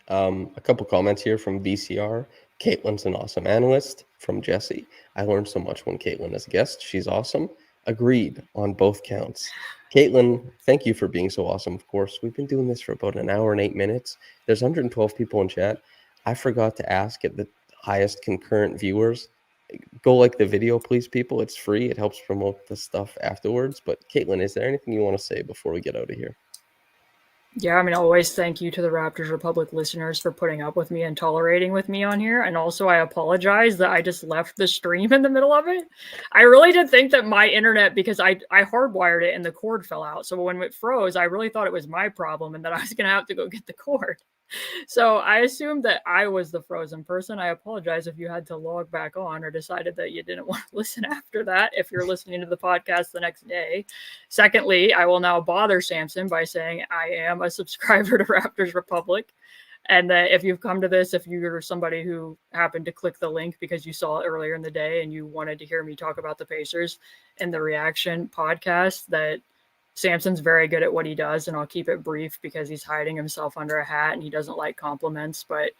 A couple comments here from VCR. Caitlin's an awesome analyst, from Jesse. I learned so much when Caitlin is a guest. She's awesome. Agreed on both counts. Caitlin, thank you for being so awesome. Of course, we've been doing this for about an hour and 8 minutes. There's 112 people in chat. I forgot to ask at the highest concurrent viewers, go like the video, please, people. It's free. It helps promote the stuff afterwards. But Caitlin, is there anything you want to say before we get out of here? Yeah, I mean, always thank you to the Raptors Republic listeners for putting up with me and tolerating with me on here. And also, I apologize that I just left the stream in the middle of it. I really did think that my internet, because I hardwired it and the cord fell out. So when it froze, I really thought it was my problem and that I was going to have to go get the cord. So I assumed that I was the frozen person. I apologize if you had to log back on or decided that you didn't want to listen after that, if you're listening to the podcast the next day. Secondly, I will now bother Samson by saying I am a subscriber to Raptors Republic. And that if you've come to this, if you're somebody who happened to click the link because you saw it earlier in the day and you wanted to hear me talk about the Pacers in the reaction podcast, that Samson's very good at what he does, and I'll keep it brief because he's hiding himself under a hat and he doesn't like compliments, but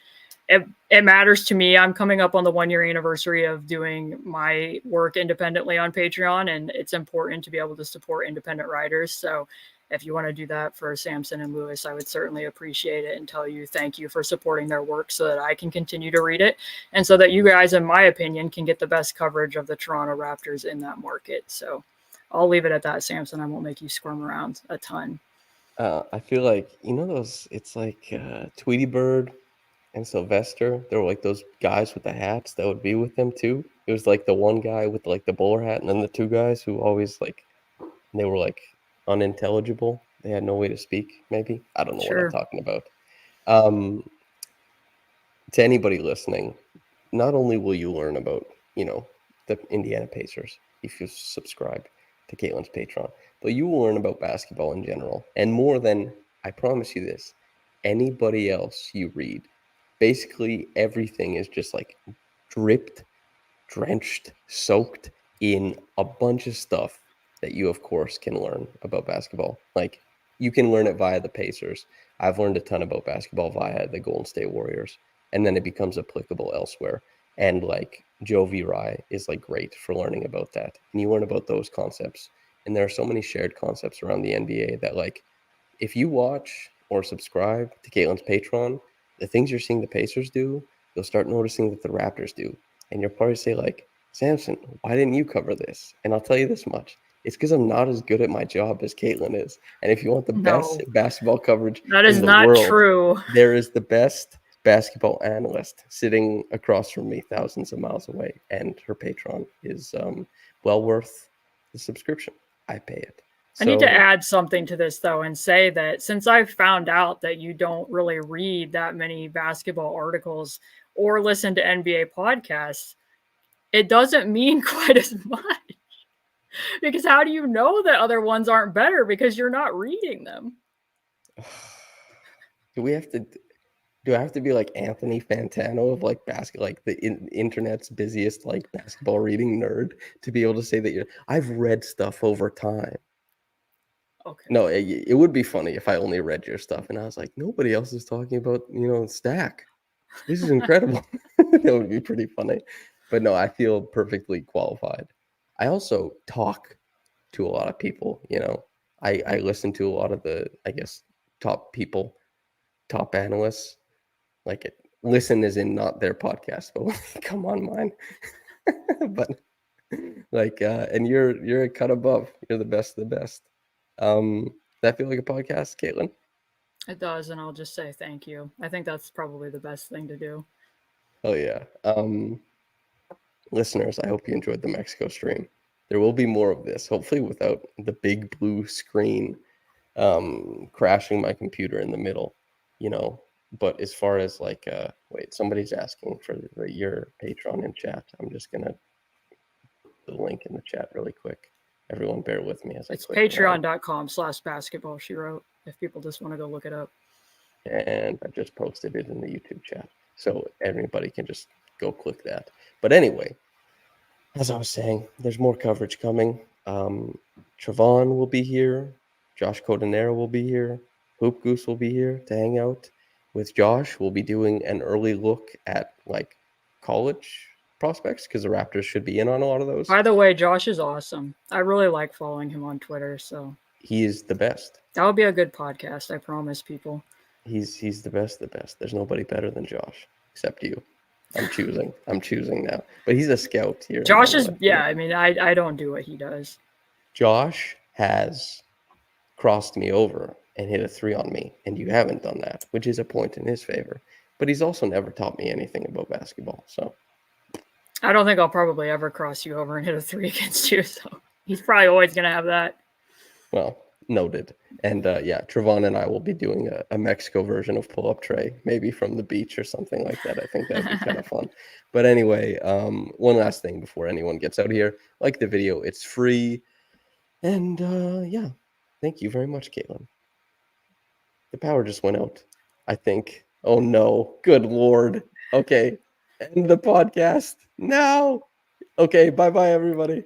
it matters to me. I'm coming up on the 1-year anniversary of doing my work independently on Patreon, and it's important to be able to support independent writers. So if you want to do that for Samson and Lewis, I would certainly appreciate it and tell you thank you for supporting their work so that I can continue to read it and so that you guys, in my opinion, can get the best coverage of the Toronto Raptors in that market. So I'll leave it at that, Samson. I won't make you squirm around a ton. I feel like, those, it's like Tweety Bird and Sylvester. They were like those guys with the hats that would be with them too. It was like the one guy with like the bowler hat, and then the two guys who always like, they were like unintelligible. They had no way to speak, maybe. I don't know what I'm talking about. To anybody listening, not only will you learn about, the Indiana Pacers if you subscribe to Caitlin's Patreon, but you will learn about basketball in general. And more than, I promise you this, anybody else you read. Basically, everything is just like dripped, drenched, soaked in a bunch of stuff that you, of course, can learn about basketball. Like, you can learn it via the Pacers. I've learned a ton about basketball via the Golden State Warriors, and then it becomes applicable elsewhere. And like Joe V. Rye is like great for learning about that. And you learn about those concepts. And there are so many shared concepts around the NBA that, like, if you watch or subscribe to Caitlin's Patreon, the things you're seeing the Pacers do, you'll start noticing that the Raptors do. And you'll probably say, like, Samson, why didn't you cover this? And I'll tell you this much. It's because I'm not as good at my job as Caitlin is. And if you want the best basketball coverage that is in the not world, true. there is the best basketball analyst sitting across from me thousands of miles away. And her Patreon is well worth the subscription. I pay it. I need to add something to this, though, and say that since I've found out that you don't really read that many basketball articles or listen to NBA podcasts, it doesn't mean quite as much. Because how do you know that other ones aren't better? Because you're not reading them. Do I have to be like Anthony Fantano of like like the internet's busiest like basketball reading nerd to be able to say that I've read stuff over time? Okay. No, it would be funny if I only read your stuff and I was like, nobody else is talking about, Stack. This is incredible. That would be pretty funny. But no, I feel perfectly qualified. I also talk to a lot of people, I listen to a lot of the, I guess, top people, top analysts. Like, listen as in not their podcast, but come on mine. But like, and you're a cut above. You're the best of the best. Does that feel like a podcast, Caitlin? It does, and I'll just say thank you. I think that's probably the best thing to do. Oh yeah. Listeners, I hope you enjoyed the Mexico stream. There will be more of this, hopefully without the big blue screen crashing my computer in the middle, But as far as like, wait, somebody's asking for your Patreon in chat. I'm just gonna put the link in the chat really quick. Everyone bear with me as I click. It's patreon.com/basketball, she wrote, if people just want to go look it up. And I just posted it in the YouTube chat. So everybody can just go click that. But anyway, as I was saying, there's more coverage coming. Trevon will be here. Josh Codenero will be here. Hoop Goose will be here to hang out with Josh. We'll be doing an early look at like college prospects because the Raptors should be in on a lot of those. By the way, Josh is awesome. I really like following him on Twitter. So he is the best. That would be a good podcast. I promise people. He's the best of the best. There's nobody better than Josh except you. I'm choosing now. But he's a scout here. Josh is, yeah, I mean, I don't do what he does. Josh has crossed me over and hit a 3 on me, and you haven't done that, which is a point in his favor. But he's also never taught me anything about basketball, so. I don't think I'll probably ever cross you over and hit a 3 against you, so he's probably always going to have that. Well, noted. And yeah, Trevon and I will be doing a Mexico version of Pull Up Tray, maybe from the beach or something like that. I think that'd be kind of fun. But anyway, one last thing before anyone gets out of here. Like the video, it's free. And yeah, thank you very much, Caitlin. The power just went out, I think. Oh no, good Lord. Okay, end the podcast now. Okay, bye-bye, everybody.